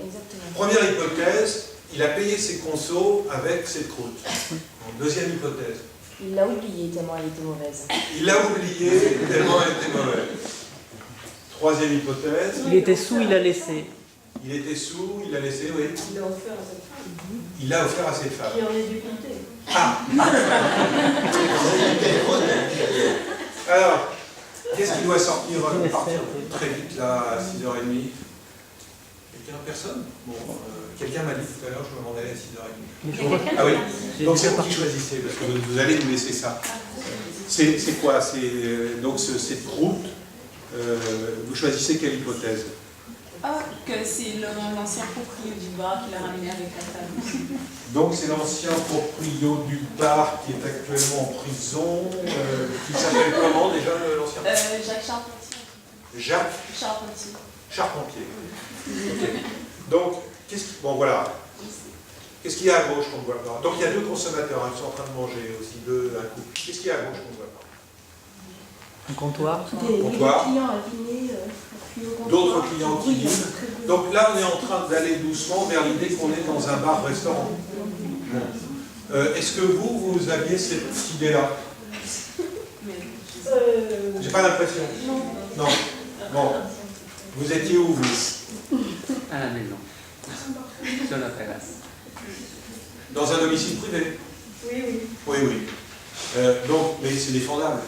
Première hypothèse, il a payé ses consos avec cette croûte. Deuxième hypothèse. Il l'a oublié tellement elle était mauvaise. Il l'a oublié tellement elle était mauvaise. Troisième hypothèse. Il était sous, il a laissé. Il était sous, il a laissé, oui. Il l'a offert à cette femme. Il l'a offert à cette femme. Qui aurait dû compter. Ah. Alors, qu'est-ce qui doit sortir partir très vite là, à 6h30? Personne? Bon, quelqu'un m'a dit tout à l'heure, je me demandais à 6h30. Ah oui, donc c'est vous qui choisissez, parce que vous allez nous laisser ça. C'est quoi? Donc cette croûte, vous choisissez quelle hypothèse? Ah, que c'est l'ancien proprio du bar qui l'a ramené avec la table. Donc c'est l'ancien proprio du bar qui est actuellement en prison, qui s'appelle comment déjà l'ancien? Jacques Charpentier. Jacques Charpentier. Charpentier. Okay. Donc, bon voilà. Qu'est-ce qu'il y a à gauche qu'on ne voit pas? Donc il y a deux consommateurs qui sont en train de manger aussi, un couple. Qu'est-ce qu'il y a à gauche qu'on ne voit pas? Un comptoir. Des clients à dîner. D'autres clients qui dînent. Donc là, on est en train d'aller doucement vers l'idée qu'on est dans un bar-restaurant. Est-ce que vous aviez cette idée-là? J'ai pas l'impression. Non. Bon. Vous étiez où, vous? À la maison. Sur la terrasse. Dans un domicile privé? Oui, oui. Oui, oui. Donc, mais c'est défendable.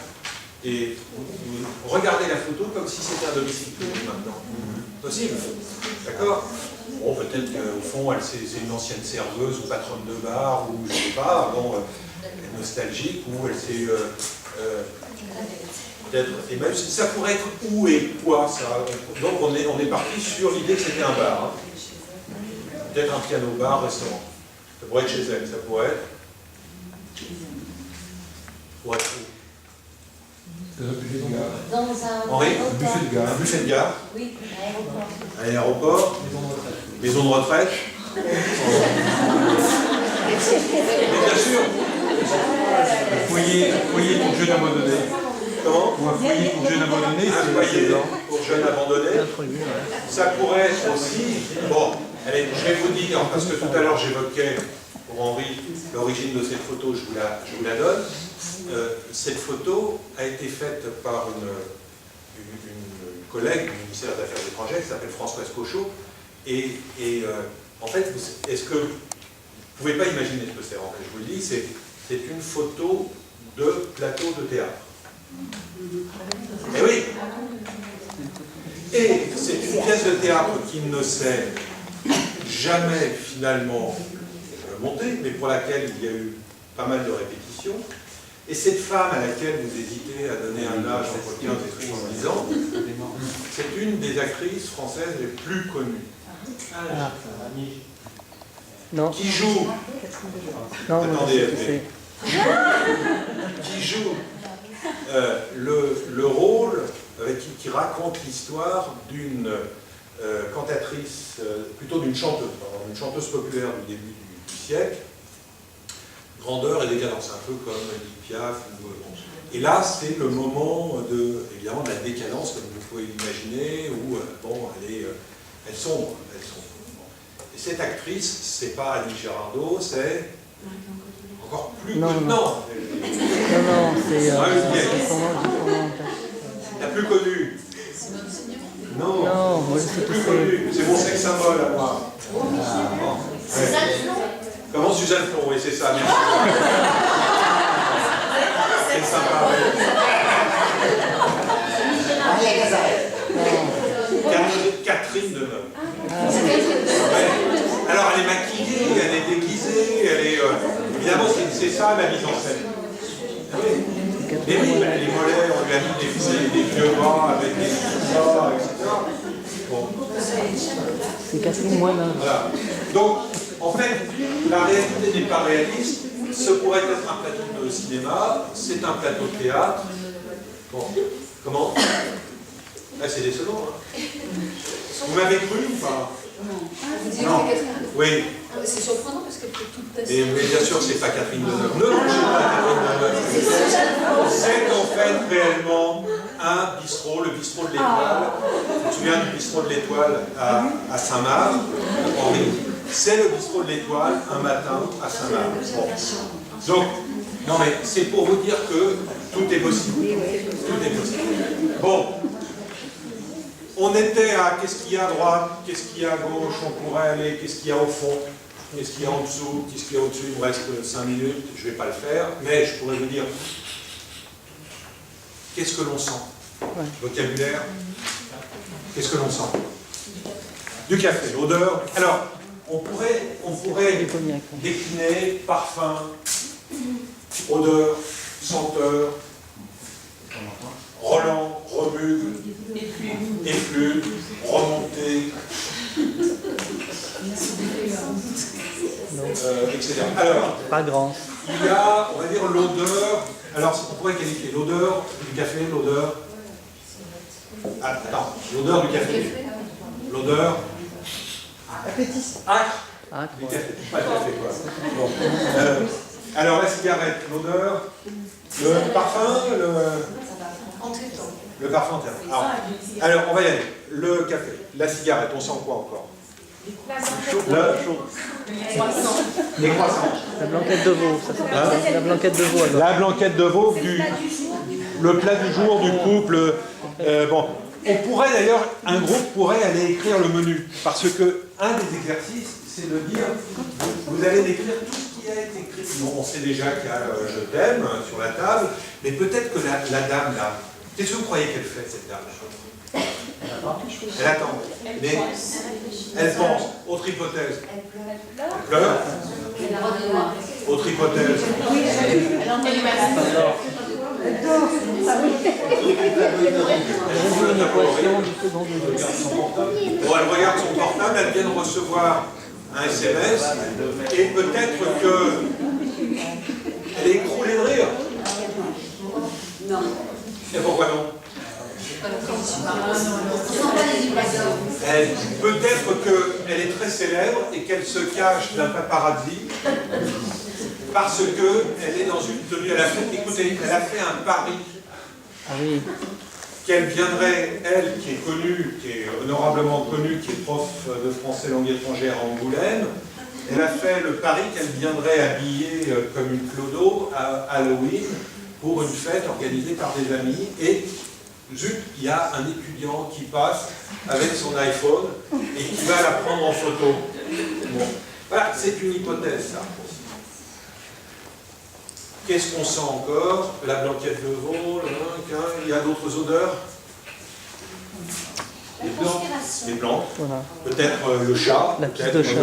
Et regardez la photo comme si c'était un domicile privé maintenant. Possible. D'accord? Bon, peut-être qu'au fond, c'est une ancienne serveuse ou patronne de bar, ou je ne sais pas, bon, nostalgique, ou elle s'est... peut-être, et même ça pourrait être où et quoi, ça. Donc on est parti sur l'idée que c'était un bar. Hein. Peut-être un piano-bar, restaurant. Ça pourrait être chez elle, ça pourrait être... Ouais. Dans un Henri, un buffet de gare. Oui, aéroport. Un aéroport. Maison de retraite. Mais bien sûr. Foyer pour jeunes abandonnés. Comment? Ou un foyer pour jeunes abandonnés. Un foyer pour jeunes abandonnés. Ça pourrait être aussi... Bon, allez, je vais vous dire, parce que tout à l'heure j'évoquais pour Henri l'origine de cette photo, je vous la donne. Cette photo a été faite par une collègue du ministère des Affaires étrangères qui s'appelle Françoise Cochot. Et en fait, est-ce que vous ne pouvez pas imaginer ce que c'est? En fait, je vous le dis, c'est une photo de plateau de théâtre. Et oui. Et c'est une pièce de théâtre qui ne s'est jamais finalement montée, mais pour laquelle il y a eu pas mal de répétitions. Et cette femme à laquelle vous hésitez à donner un âge entre 15 et 70 ans, c'est une des actrices françaises les plus connues. Ah. Non. Qui joue, Non, attendez, c'est... qui joue le rôle qui raconte l'histoire d'une cantatrice, plutôt d'une chanteuse populaire du début du siècle, grandeur et décadence, un peu comme Edith Piaf. Et là, c'est le moment évidemment, de la décadence, comme vous pouvez l'imaginer, où elle sombre. Et cette actrice, c'est pas Annie Girardot, c'est encore plus... Non, c'est... La plus connue. Non, Non, moi, c'est plus connu. C'est mon sexe symbole à moi. Suzanne Flon. Comment Suzanne Flon, oui, c'est ça, merci. C'est sympa, oui. Maria Cazaret. Catherine Deneuve. Ouais. Alors, elle est maquillée, elle est déguisée, elle est... évidemment, c'est ça la mise en scène. Oui. Mais oui, les mollets, on lui a mis des vieux bras avec des ça, etc. Bon. C'est Catherine Moinin. Voilà. Donc, en fait, la réalité n'est pas réaliste. Ce pourrait être un plateau de cinéma, c'est un plateau de théâtre. Bon, comment? Là, c'est décevant, hein. Vous m'avez cru ou pas? Non. Oui. C'est surprenant parce qu'elle fait toute ta Mais bien sûr, c'est pas Catherine Deneuve. Ne bougez pas Catherine Deneuve. C'est en fait réellement un bistrot, le bistrot de l'Étoile. Tu te souviens du bistrot de l'Étoile à Saint-Marc, Henri? C'est le bistrot de l'Étoile un matin à Saint-Marc. Bon. Donc, non mais c'est pour vous dire que tout est possible. Tout est possible. Bon. On était à qu'est-ce qu'il y a à droite, qu'est-ce qu'il y a à gauche, on pourrait aller, qu'est-ce qu'il y a au fond, qu'est-ce qu'il y a en dessous, qu'est-ce qu'il y a au-dessus, il me reste 5 minutes, je ne vais pas le faire, mais je pourrais vous dire qu'est-ce que l'on sent. Vocabulaire, qu'est-ce que l'on sent? Du café, l'odeur. Alors, on pourrait décliner parfum, odeur, senteur, Roland, remue, effluve, remonter, etc. Alors, pas grand. Il y a, on va dire, l'odeur. Alors, on pourrait qualifier l'odeur du café, l'odeur. Attends, l'odeur du café. L'odeur. Acre. Du café. Pas de café, quoi. Bon. Alors, la cigarette, l'odeur. Le parfum, le parfum en terre. Alors, on va y aller. Le café, la cigarette, on sent quoi encore? Les croissants. Les croissants. La blanquette de veau, ça c'est la blanquette de veau. Alors. La blanquette de veau, le plat du jour du couple. Bon, on pourrait d'ailleurs, un groupe pourrait aller écrire le menu, parce que un des exercices, c'est de dire, vous allez décrire tout ce qui a été écrit. Bon, on sait déjà qu'il y a je t'aime sur la table, mais peut-être que la dame là, qu'est-ce que vous croyez qu'elle fait cette dame? Elle attend. Mais elle pense. Autre hypothèse. Elle pleure. Autre hypothèse. Bon, elle regarde son portable, elle vient de recevoir un SMS, et peut-être qu'elle est écroulée de rire. Non. Et pourquoi non? Peut-être qu'elle est très célèbre et qu'elle se cache d'un paparazzi parce qu'elle est dans une tenue. Écoutez, elle a fait un pari. Ah oui. Qu'elle viendrait, elle qui est connue, qui est honorablement connue, qui est prof de français langue étrangère à Angoulême, elle a fait le pari qu'elle viendrait habillée comme une clodo à Halloween pour une fête organisée par des amis. Et zut, il y a un étudiant qui passe avec son iPhone et qui va la prendre en photo. Bon. Voilà, c'est une hypothèse, ça. Qu'est-ce qu'on sent encore? La blanquette de veau, il y a d'autres odeurs? Les blancs. Voilà. Peut-être le chat. La pisse de chat.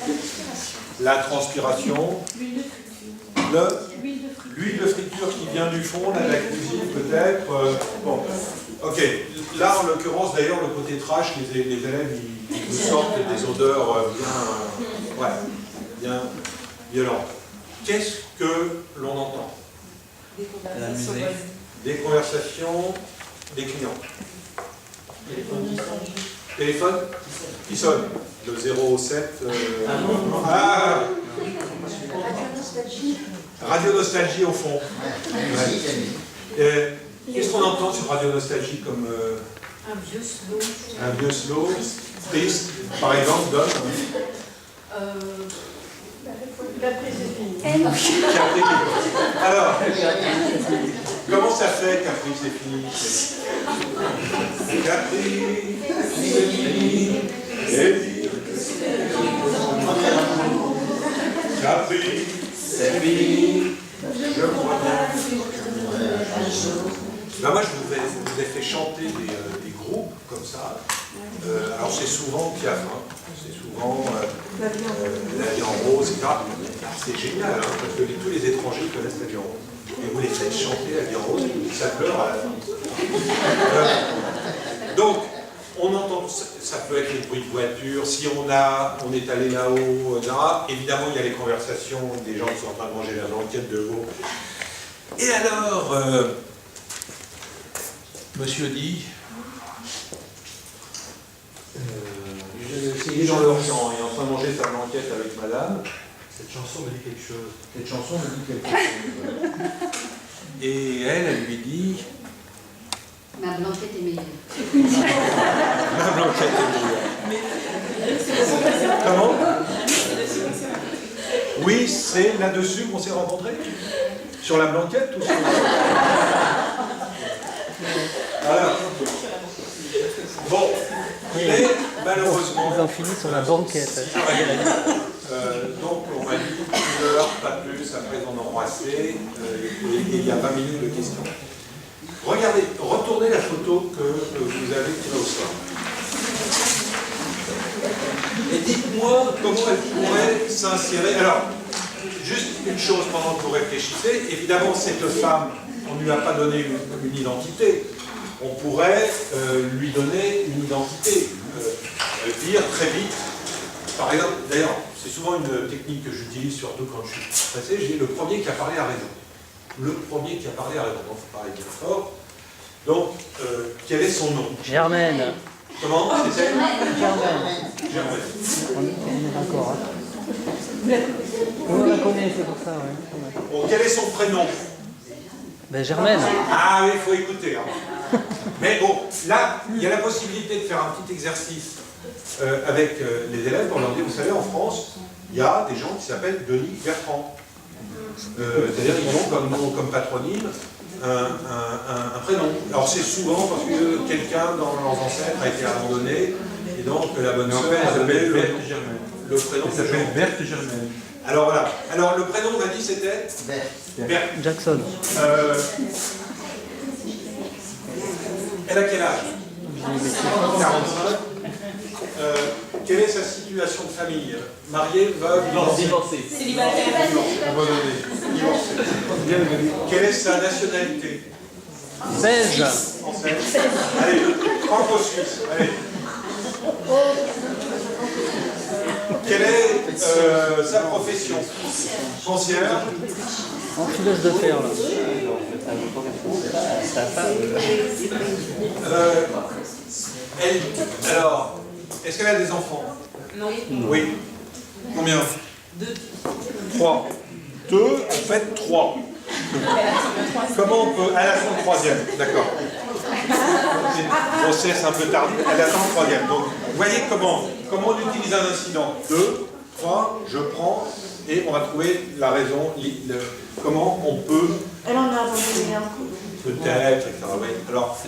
Oui. La transpiration. L'huile L'huile de friture qui vient du fond, là, de la cuisine peut-être. Bon, ok. Là, en l'occurrence, d'ailleurs, le côté trash, les élèves, ils nous sortent des odeurs bien violentes. Qu'est-ce que l'on entend? La musique. Des conversations des clients. Téléphone qui sonne. Le 07. Ah, Radio Nostalgie au fond. Qu'est-ce qu'on entend sur Radio Nostalgie comme Un vieux slow. un vieux slow, triste, par exemple, donne. Capri. Alors, comment ça fait Capri c'est fini? Capri c'est fini. Capri c'est fini. Je crois bien. Ben moi je vous ai fait chanter des groupes comme ça. Alors c'est souvent Piaf, hein. C'est souvent La vie en rose, etc. C'est génial, hein, parce que tous les étrangers connaissent La vie en rose. Et vous les faites chanter La vie en rose, ça pleure à la fin. Donc, on entend, ça peut être les bruits de voiture, si on est allé là-haut, etc. Évidemment, il y a les conversations des gens qui sont en train de manger la blanquette de veau. Et alors, monsieur dit, il est dans leur champ, il est en train de manger sa blanquette avec madame. Cette chanson me dit quelque chose. Cette chanson me dit quelque chose. Et elle lui dit... Ma blanquette est meilleure. Ma blanquette est meilleure. Comment? Oui, c'est là-dessus qu'on s'est rencontrés. Sur la blanquette ou sur... Alors, bon, mais malheureusement... Ils ont fini sur la banquette. Donc on m'a dit une heure, pas plus, après on a embrassé, et il y a 20 minutes de questions. Regardez, retournez la photo que vous avez tirée au sort. Et dites-moi comment elle pourrait s'insérer. Alors, juste une chose pendant que vous réfléchissez, évidemment cette femme, on ne lui a pas donné une identité, on pourrait lui donner une identité, dire très vite, par exemple, d'ailleurs, c'est souvent une technique que j'utilise surtout quand je suis stressé, j'ai le premier qui a parlé à raison. Le premier qui a parlé à raison, donc il faut parler bien fort. Donc, quel est son nom? Germaine. Comment? C'est elle? Germaine. On est d'accord. Hein. On la connaît, c'est pour ça, ouais. Bon, quel est son prénom? Ben Germaine. Ah oui, il faut écouter. Hein. Mais bon, là, il y a la possibilité de faire un petit exercice avec les élèves pour leur dire, vous savez, en France, il y a des gens qui s'appellent Denis Bertrand. C'est-à-dire qu'ils ont comme patronyme un prénom. Alors c'est souvent parce que quelqu'un dans leurs ancêtres a été abandonné, et donc la bonne sœur a donné le prénom. Il s'appelle Berthe Germaine. Alors voilà. Alors le prénom, on a dit, c'était Berthe. Jackson. Elle a quel âge? 45. Quelle est sa situation de famille? Mariée, veuve, Divorcée. Célibataire. abandonnée, divorcée. Quelle est sa nationalité? Belge. Française. Allez, franco-suisse. Allez. Quelle est sa profession? Concierge. Enfileuse de fer, là. Alors, est-ce qu'elle a des enfants? Non. Oui. Combien? 2. 3. 2, en fait 3. Comment on peut... Elle attend le troisième, d'accord. C'est une grossesse un peu tardive, elle attend le troisième. Donc, vous voyez comment on utilise un incident. 2, 3, je prends, et on va trouver la raison, comment on peut... Elle en a abandonné un coup. Peut-être, etc. Oui. Alors,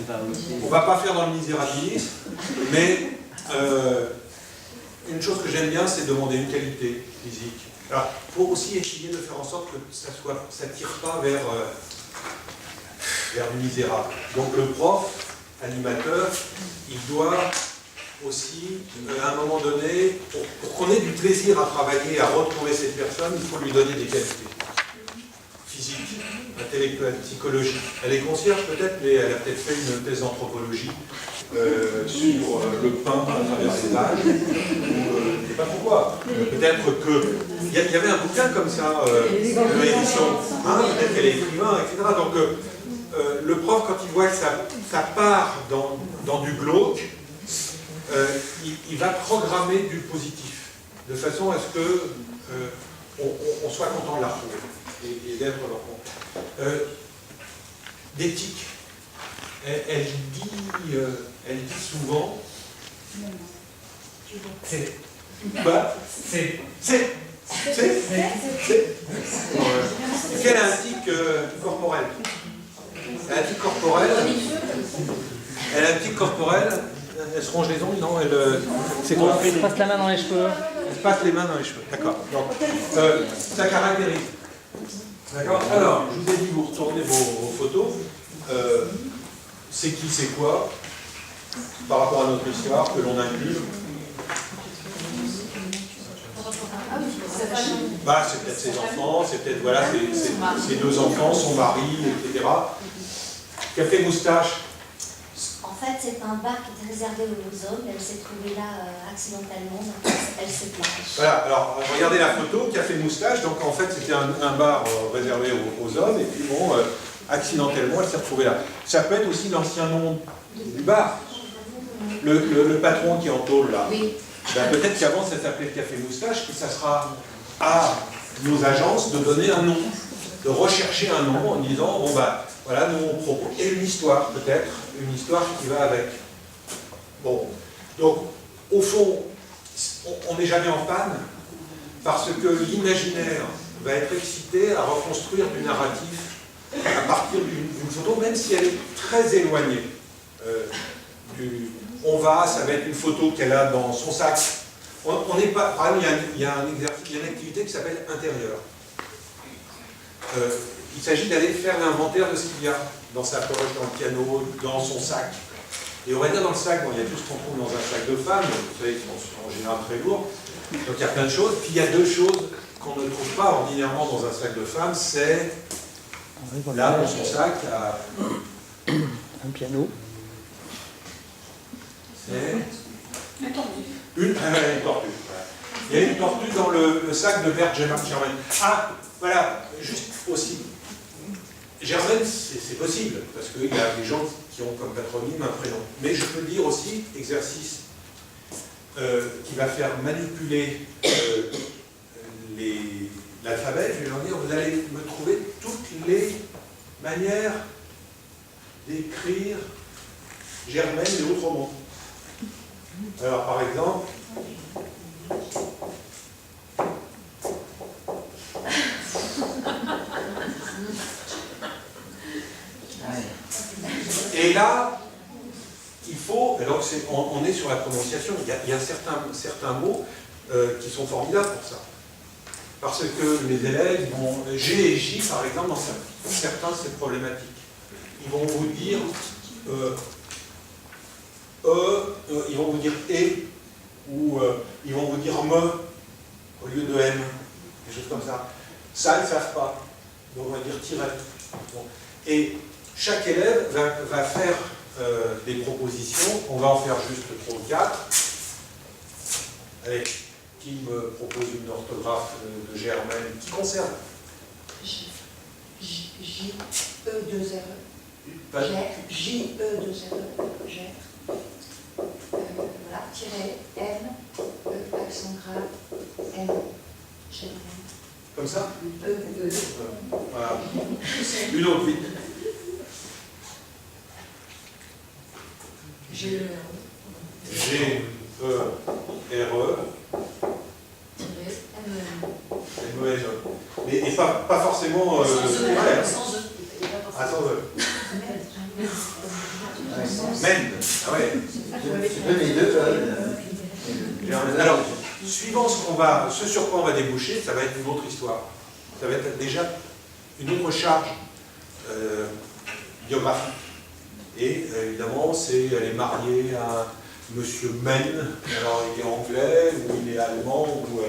on ne va pas faire dans le misérabilisme, mais une chose que j'aime bien, c'est demander une qualité physique. Alors, il faut aussi essayer de faire en sorte que ça ne tire pas vers du misérable. Donc le prof, animateur, il doit aussi, à un moment donné, pour qu'on ait du plaisir à travailler, à retrouver cette personne, il faut lui donner des qualités physiques. physique, intellectuelle, psychologique. Elle est concierge peut-être, mais elle a peut-être fait une thèse d'anthropologie sur le pain à travers les âges. Je ne sais pas pourquoi. Peut-être que... Il y avait un bouquin comme ça, de l'édition 1, peut-être qu'elle est écrivain, etc. Donc le prof, quand il voit que ça part dans du glauque, il va programmer du positif, de façon à ce que on soit content de la retrouver et d'être leur compte. D'éthique. Elle dit souvent c'est qu'elle a un tic corporel. Elle a un tic corporel. Elle a un tic corporel. Elle se ronge les ongles, non? C'est quoi? Elle passe la main dans les cheveux. Elle passe les mains dans les cheveux. D'accord. Donc, ça caractérise. D'accord. Alors, je vous ai dit, vous retournez vos photos. C'est qui, c'est quoi, par rapport à notre histoire, que l'on inclut. Bah, c'est peut-être ses enfants, c'est peut-être, voilà, ses deux enfants, son mari, etc. Café Moustache. En fait, c'est un bar qui était réservé aux hommes. Elle s'est trouvée là accidentellement. Donc elle se planche. Voilà, alors regardez la photo, Café Moustache. Donc en fait, c'était un bar réservé aux hommes. Et puis bon, accidentellement, elle s'est retrouvée là. Ça peut être aussi l'ancien nom du bar. Le patron qui est en tôle là. Oui. Ben, peut-être qu'avant, ça s'appelait Café Moustache, que ça sera à nos agences de donner un nom, de rechercher un nom en disant, bon bah, voilà, nous on propose. Et une histoire, peut-être, une histoire qui va avec. Bon, donc, au fond, on n'est jamais en panne, parce que l'imaginaire va être excité à reconstruire du narratif à partir d'une photo, même si elle est très éloignée ça va être une photo qu'elle a dans son sac. On n'est pas, par exemple, il y a une activité qui s'appelle intérieur. Il s'agit d'aller faire l'inventaire de ce qu'il y a dans sa poche, dans le piano, dans son sac. Et on va dire dans le sac, bon, il y a tout ce qu'on trouve dans un sac de femme, vous savez, qui sont en général très lourds. Donc il y a plein de choses. Puis il y a deux choses qu'on ne trouve pas ordinairement dans un sac de femme, c'est là, dans son sac, un piano. C'est une tortue. Il y a une tortue dans le sac de Bert Germain. Ah, voilà, juste aussi. Germaine, c'est possible, parce qu'il y a des gens qui ont comme patronyme un prénom. Mais je peux dire aussi, exercice qui va faire manipuler l'alphabet, je vais leur dire, vous allez me trouver toutes les manières d'écrire Germaine et autres mots. Alors, par exemple, et là, il faut, et donc on est sur la prononciation, il y a certains mots qui sont formidables pour ça. Parce que les élèves vont, G et J, par exemple, dans certains, c'est problématique. Ils vont vous dire ils vont vous dire et, ou ils vont vous dire me au lieu de m, des choses comme ça. Ça, ils ne savent pas. Donc on va dire tiret. Bon. Et chaque élève va faire des propositions. On va en faire juste 3 ou 4. Allez, qui me propose une orthographe de Germaine qui concerne J-E-2-R-E. J-E-2-R-E. Voilà, tiret N, accent grave, N. Comme ça E. Voilà. Une autre, vite. G-E-R-E. M-E-N. Et pas forcément... Sans E. Ah, sans E. Men. Ah ouais. Alors, suivant ce sur quoi on va déboucher, ça va être une autre histoire. Ça va être déjà une autre charge biographique. Et évidemment, elle est mariée à Monsieur Men. Alors, il est anglais, ou il est allemand, ou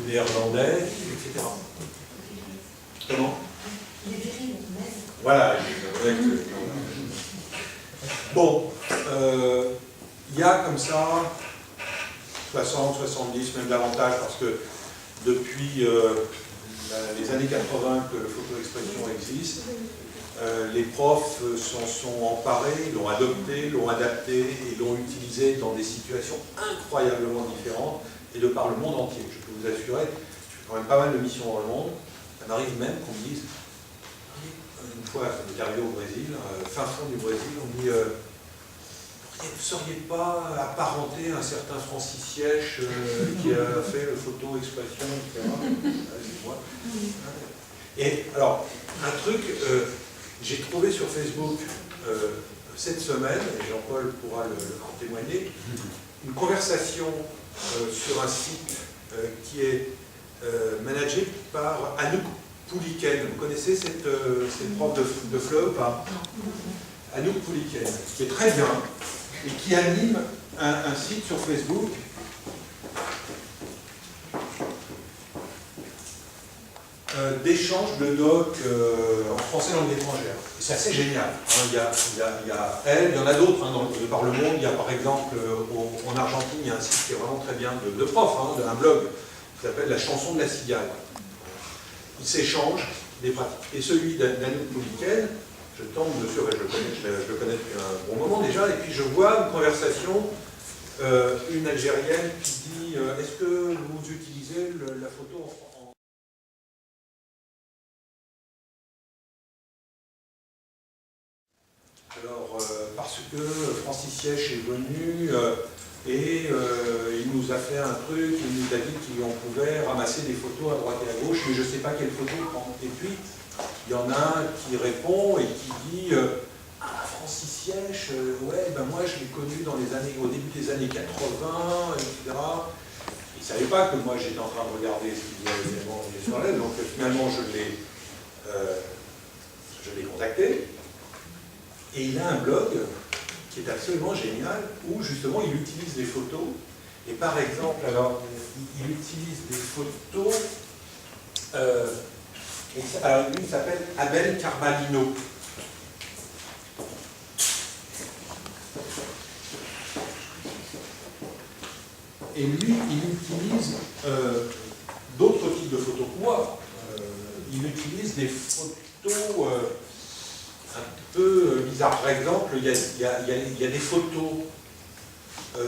néerlandais, etc. 70, même davantage, parce que depuis les années 80 que le photo-expression existe, les profs s'en sont emparés, l'ont adopté, l'ont adapté et l'ont utilisé dans des situations incroyablement différentes et de par le monde entier. Je peux vous assurer, je fais quand même pas mal de missions dans le monde, ça m'arrive même qu'on me dise, une fois, ça m'est arrivé au Brésil, fin fond du Brésil, on me dit vous ne seriez pas apparenté à un certain Francis Sièche qui a fait le photo-expression, etc. C'est moi. Et alors, un truc, j'ai trouvé sur Facebook cette semaine, et Jean-Paul pourra en témoigner, une conversation sur un site qui est managé par Anouk Pouliken. Vous connaissez cette prof de FLE ou pas? Anouk Pouliken, qui est très bien et qui anime un site sur Facebook d'échange de docs en français langue étrangère. C'est assez génial. Il y a elle, il y en a d'autres de par le monde. Il y a par exemple en Argentine, il y a un site qui est vraiment très bien de prof, un blog qui s'appelle La chanson de la cigale. Ils s'échangent des pratiques. Et celui d'Anouk Pouliken, je tombe dessus, je le connais depuis un bon moment déjà, et puis je vois une conversation, une Algérienne qui dit est-ce que vous utilisez la photo en français? Alors, parce que Francis Sièche est venu et il nous a fait un truc, il nous a dit qu'on pouvait ramasser des photos à droite et à gauche, mais je ne sais pas quelle photo prendre. Et puis, il y en a un qui répond et qui dit Francis Sièche, ouais, ben moi je l'ai connu au début des années 80, etc. Il ne savait pas que moi j'étais en train de regarder ce qu'il disait sur l'aile, donc finalement je l'ai contacté. Et il a un blog qui est absolument génial, où justement il utilise des photos. Et par exemple, alors, il utilise des photos. Alors, lui, il s'appelle Abel Carvalino. Et lui, il utilise d'autres types de photos que moi. Il utilise des photos un peu bizarres. Par exemple, il y a des photos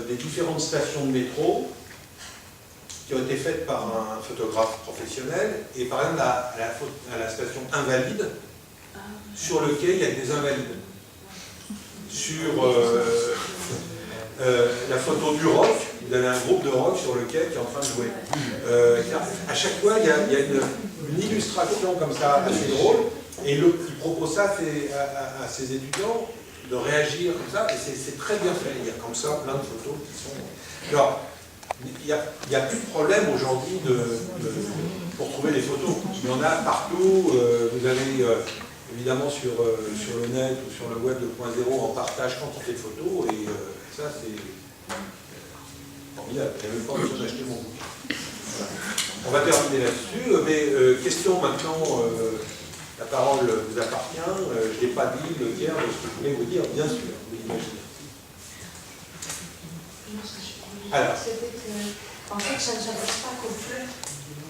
des différentes stations de métro qui ont été faites par un photographe professionnel, et par exemple à la station Invalide, sur le quai il y a des invalides. Sur la photo du rock, vous avez un groupe de rock sur le quai qui est en train de jouer. À chaque fois, il y a une illustration comme ça assez drôle, et il propose ça à ses étudiants de réagir comme ça, et c'est très bien fait. Il y a comme ça plein de photos qui sont... Alors, il n'y a plus de problème aujourd'hui pour trouver des photos. Il y en a partout. Vous avez évidemment sur le net ou sur le web 2.0 en partage quantité de photos, et ça c'est formidable. Il n'y a même pas besoin d'acheter mon bouquin. Voilà. On va terminer là-dessus, mais question maintenant, la parole vous appartient. Je n'ai pas dit le tiers de ce que je voulais vous dire, bien sûr, vous l'imaginez. Alors. En fait, ça ne s'adresse pas qu'aux fleurs.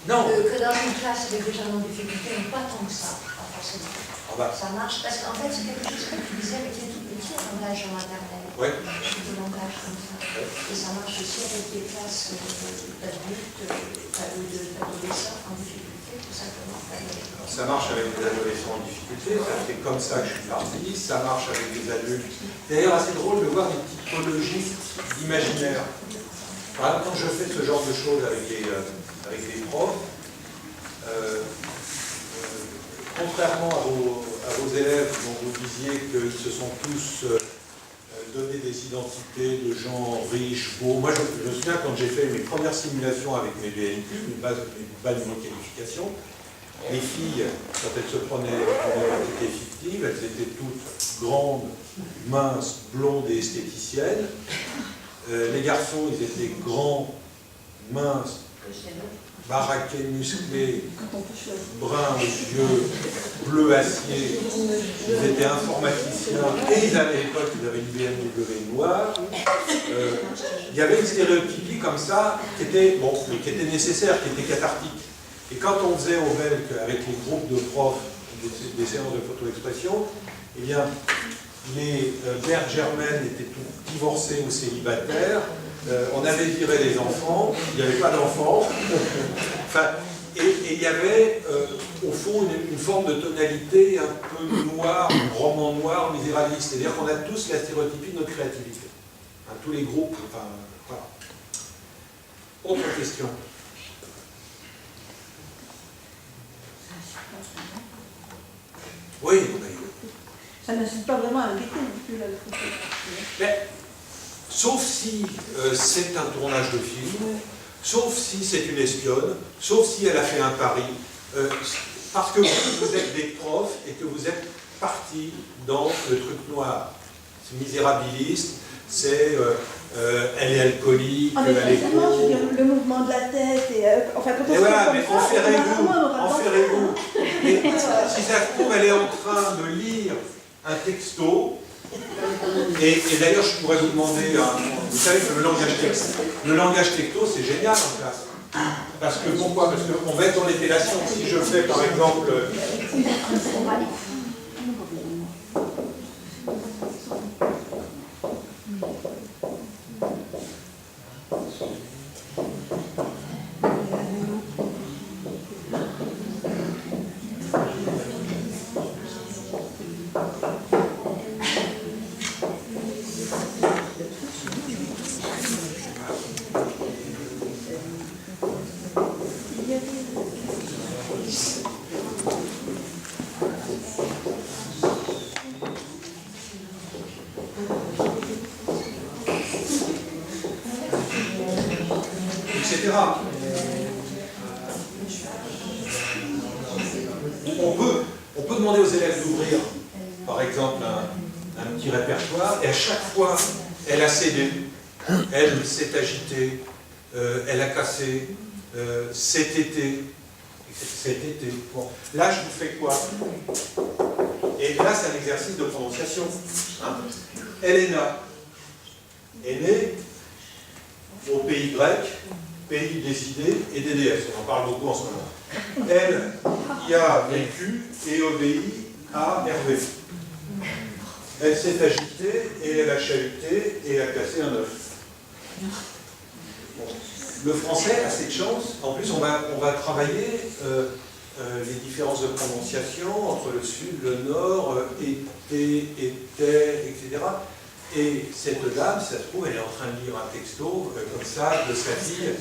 Non. Que dans une classe avec des gens en difficulté, mais pas tant que ça, pas forcément. Ça marche, parce qu'en fait, c'est quelque chose que tu disais avec les tout petits en langage en maternelle. Oui. De langage comme ça. Et ça marche aussi avec des classes d'adultes ou d'adolescents en difficulté, tout simplement. Alors, ça marche avec des adolescents en difficulté, c'est comme ça que je suis parti, ça marche avec des adultes. C'est d'ailleurs assez drôle de voir des typologies d'imaginaire. Par exemple, quand je fais ce genre de choses avec les profs, contrairement à vos élèves dont vous disiez qu'ils se sont tous donné des identités de gens riches, beaux, moi je me souviens quand j'ai fait mes premières simulations avec mes BNQ, une base de qualification, les filles, quand elles se prenaient pour des identités fictives, elles étaient toutes grandes, minces, blondes et esthéticiennes. Les garçons, ils étaient grands, minces, baraqués, musclés, bruns aux yeux, bleu acier, ils étaient informaticiens et ils avaient à l'époque, ils avaient une BMW noire. Il y avait une stéréotypie comme ça qui était, bon, mais qui était nécessaire, qui était cathartique. Et quand on faisait au VELC avec les groupes de profs des séances de photo-expression, eh bien, les mères germaines étaient tous divorcés ou célibataires, on avait viré les enfants, il n'y avait pas d'enfants, enfin, et il y avait au fond une forme de tonalité un peu noire, roman noir, misérabiliste, c'est-à-dire qu'on a tous la stéréotypie de notre créativité, hein, tous les groupes, enfin, voilà. Autre question. Oui, ça n'incite pas vraiment à l'arrêter non plus, là, le photo. Mais, sauf si c'est un tournage de film, sauf si c'est une espionne, sauf si elle a fait un pari, parce que vous êtes des profs et que vous êtes partis dans le truc noir. C'est misérabiliste, c'est elle est alcoolique, ah, mais elle est forcément, je veux dire, le mouvement de la tête, et enfin quand on se voilà, mais comme ça, enferrez-vous. Mais si ça se trouve, elle est en train de lire un texto, et d'ailleurs je pourrais vous demander, vous savez que le langage texto c'est génial en classe. Parce que pourquoi? Parce qu'on va être dans l'épellation. Si je fais par exemple etc. On peut demander aux élèves d'ouvrir, par exemple, un petit répertoire, et à chaque fois, elle a cédé, elle s'est agitée, elle a cassé, cet été. Bon. Là, je vous fais quoi? Et là, c'est un exercice de prononciation. Hein. Helena est née au pays grec, pays des idées et des déesses. On en parle beaucoup en ce moment. Elle y a vécu et obéit à Hervé. Elle s'est agitée et elle a chahuté et a cassé un œuf. Bon. Le français a cette chance. En plus, on va travailler les différences de prononciation entre le sud, le nord, était, etc. Et cette dame, si ça se trouve, elle est en train de lire un texto comme ça de sa fille,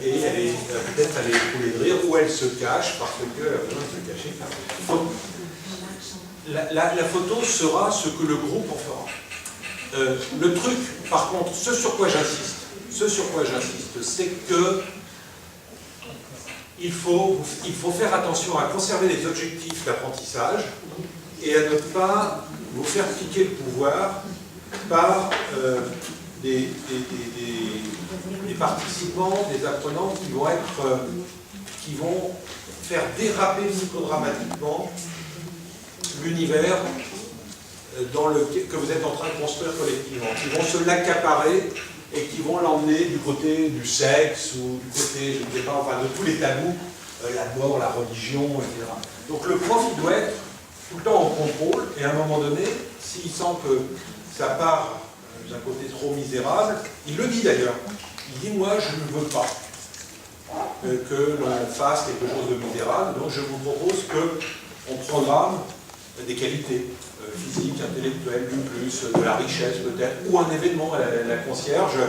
et elle est peut-être allée écouler de rire, ou elle se cache parce qu'elle a besoin de se cacher. Donc, la photo sera ce que le groupe en fera. Le truc, par contre, ce sur quoi j'insiste, c'est que il faut faire attention à conserver les objectifs d'apprentissage et à ne pas vous faire piquer le pouvoir par des participants, des apprenants qui vont faire déraper psychodramatiquement l'univers que vous êtes en train de construire collectivement, qui vont se l'accaparer et qui vont l'emmener du côté du sexe ou du côté, je ne sais pas, enfin de tous les tabous, la mort, la religion, etc. Donc le prof, il doit être tout le temps en contrôle, et à un moment donné, s'il sent que ça part d'un côté trop misérable, il le dit d'ailleurs, il dit « moi je ne veux pas que l'on fasse quelque chose de misérable, donc je vous propose qu'on programme des qualités physiques, intellectuelles, du plus, de la richesse peut-être, ou un événement. La concierge,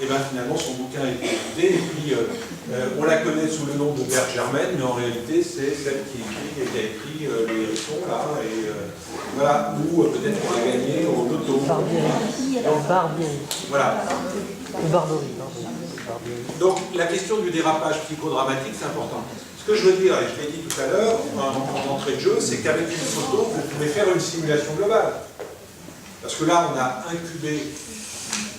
et bien finalement son bouquin a été édité, et puis on la connaît sous le nom de Berthe Germaine, mais en réalité c'est celle qui a écrit Le Hérisson, là, et voilà, ou peut-être qu'on l'a gagné au loto. Barbieri. Voilà. Barbieri. Donc la question du dérapage psychodramatique, c'est important. Ce que je veux dire, et je l'ai dit tout à l'heure, en entrée de jeu, c'est qu'avec une photo, vous pouvez faire une simulation globale. Parce que là, on a incubé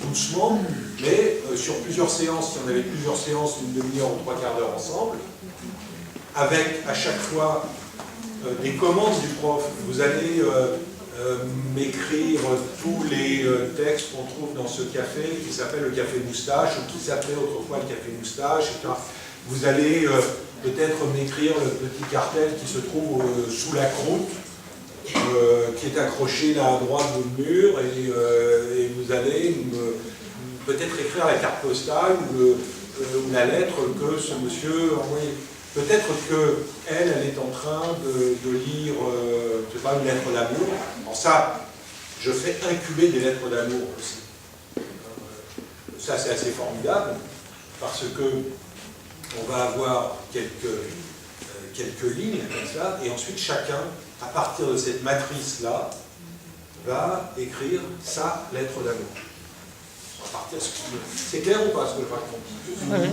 doucement mais sur plusieurs séances, si on avait plusieurs séances d'une demi-heure ou 3/4 d'heure ensemble, avec à chaque fois des commandes du prof. Vous allez m'écrire tous les textes qu'on trouve dans ce café qui s'appelle le café moustache ou qui s'appelait autrefois le café moustache, etc. Vous allez peut-être m'écrire le petit cartel qui se trouve sous la croûte, qui est accroché là à droite du mur, et vous allez peut-être écrire la carte postale ou la lettre que ce monsieur a envoyée. Peut-être qu'elle est en train de lire, je sais pas, une lettre d'amour. Alors ça, je fais incuber des lettres d'amour aussi. Ça, c'est assez formidable, parce que on va avoir quelques lignes comme ça, et ensuite chacun, à partir de cette matrice-là, va écrire sa lettre d'amour. À partir de ce qu'il veut. C'est clair ou pas ce que je raconte? Oui.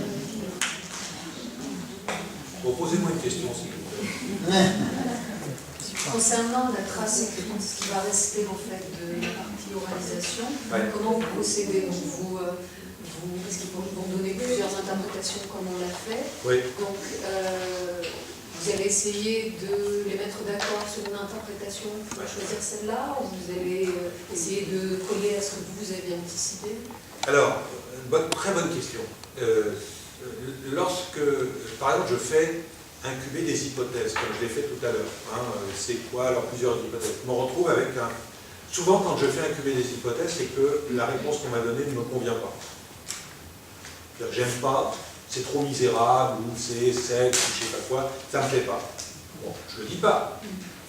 Posez-moi une question, s'il vous plaît. Concernant la trace écrite, ce qui va rester en fait de la partie oralisation, comment vous procédez? Donc parce qu'ils vont donner plusieurs interprétations comme on l'a fait. Oui. Donc vous allez essayer de les mettre d'accord sur une interprétation pour choisir celle-là, ou vous allez essayer de coller à ce que vous aviez anticipé? Alors, très bonne question. Lorsque, par exemple, je fais incuber des hypothèses, comme je l'ai fait tout à l'heure, c'est quoi alors plusieurs hypothèses? Je me retrouve avec un... Souvent, quand je fais incuber des hypothèses, c'est que la réponse qu'on m'a donnée ne me convient pas. J'aime pas, c'est trop misérable, ou c'est sec, ou je sais pas quoi, ça me plaît pas. Bon, je le dis pas,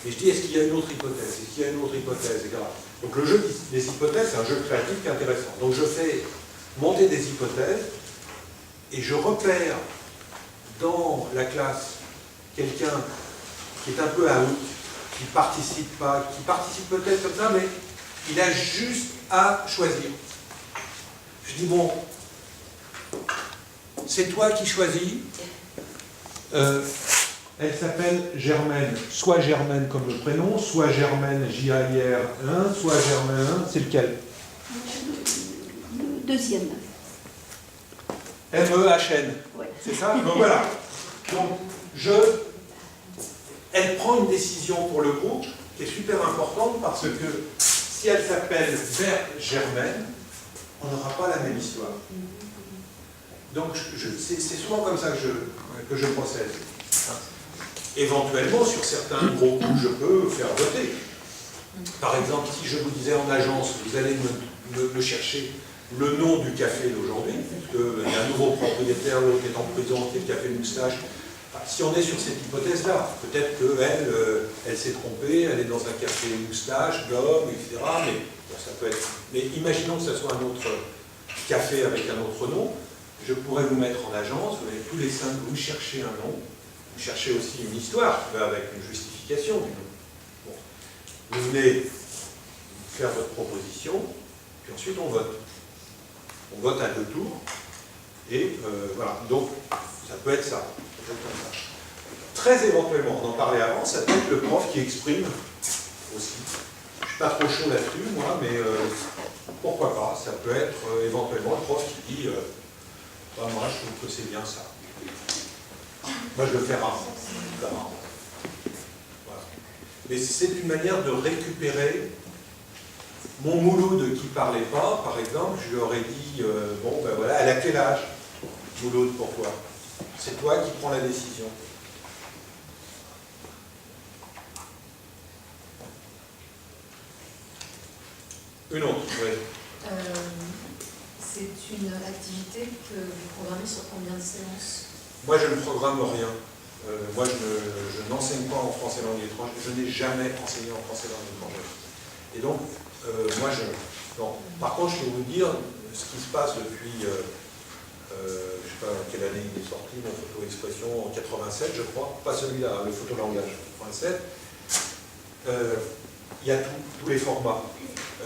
mais je dis est-ce qu'il y a une autre hypothèse, est-ce qu'il y a une autre hypothèse, etc. Donc le jeu des hypothèses, c'est un jeu créatif qui est intéressant. Donc je fais monter des hypothèses, et je repère dans la classe quelqu'un qui est un peu à out, qui participe pas, qui participe peut-être comme ça, mais il a juste à choisir. Je dis bon, c'est toi qui choisis. Elle s'appelle Germaine, soit Germaine comme le prénom, soit Germaine J-A-I-R-1, soit Germaine 1, c'est lequel? Le deuxième. M-E-H-N, Ouais. c'est ça? Donc voilà. Donc, elle prend une décision pour le groupe qui est super importante parce que si elle s'appelle Germaine, on n'aura pas la même histoire. Donc c'est souvent comme ça que je procède. Éventuellement, sur certains gros coups, je peux faire voter. Par exemple, si je vous disais en agence, vous allez me chercher le nom du café d'aujourd'hui, puisqu'il y a un nouveau propriétaire, l'autre est en prison, qui est le café Moustache. Si on est sur cette hypothèse-là, peut-être qu'elle elle s'est trompée, elle est dans un café Moustache, Gomme, etc. Mais bon, ça peut être. Mais imaginons que ce soit un autre café avec un autre nom. Je pourrais vous mettre en agence, vous avez tous les 5, vous cherchez un nom, vous cherchez aussi une histoire qui va avec une justification du nom. Bon. Vous venez faire votre proposition, puis ensuite on vote. On vote à 2 tours, et voilà. Donc, ça peut être ça. Très éventuellement, on en parlait avant, ça peut être le prof qui exprime aussi. Je ne suis pas trop chaud là-dessus, moi, mais pourquoi pas. Ça peut être éventuellement le prof qui dit moi, je trouve que c'est bien ça. Moi, je le fais rarement. Voilà. Mais c'est une manière de récupérer. Mon Mouloud qui ne parlait pas, par exemple, je lui aurais dit bon, ben voilà, elle a quel âge, Mouloud, pourquoi? C'est toi qui prends la décision. Une autre, oui. C'est une activité que vous programmez sur combien de séances? Moi, je ne programme rien. Moi, je n'enseigne pas en français langue étrangère. Je n'ai jamais enseigné en français langue étrangère. Et donc, moi, non. Par contre, je peux vous dire ce qui se passe depuis, je ne sais pas quelle année il est sorti, mon photo-expression en 87, je crois. Pas celui-là, le photolangage, 87. Il y a tous les formats.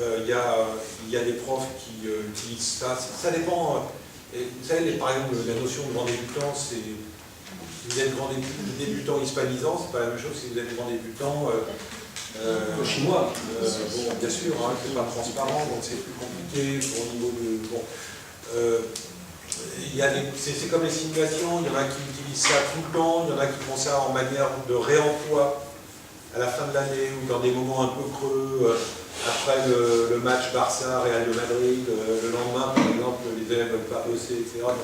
Il y a des profs qui utilisent ça. Ça dépend. Vous savez, par exemple, la notion de grand débutant, c'est. Si vous êtes grand débutant hispanisant, c'est pas la même chose si vous êtes grand débutant chinois. Bon, bien sûr, hein, c'est pas transparent, donc c'est plus compliqué au niveau de. Bon. c'est comme les simulations, il y en a qui utilisent ça tout le temps, il y en a qui font ça en manière de réemploi à la fin de l'année ou dans des moments un peu creux, après le match Barça-Real de Madrid, le lendemain par exemple les élèves ne veulent pas bosser, etc. Donc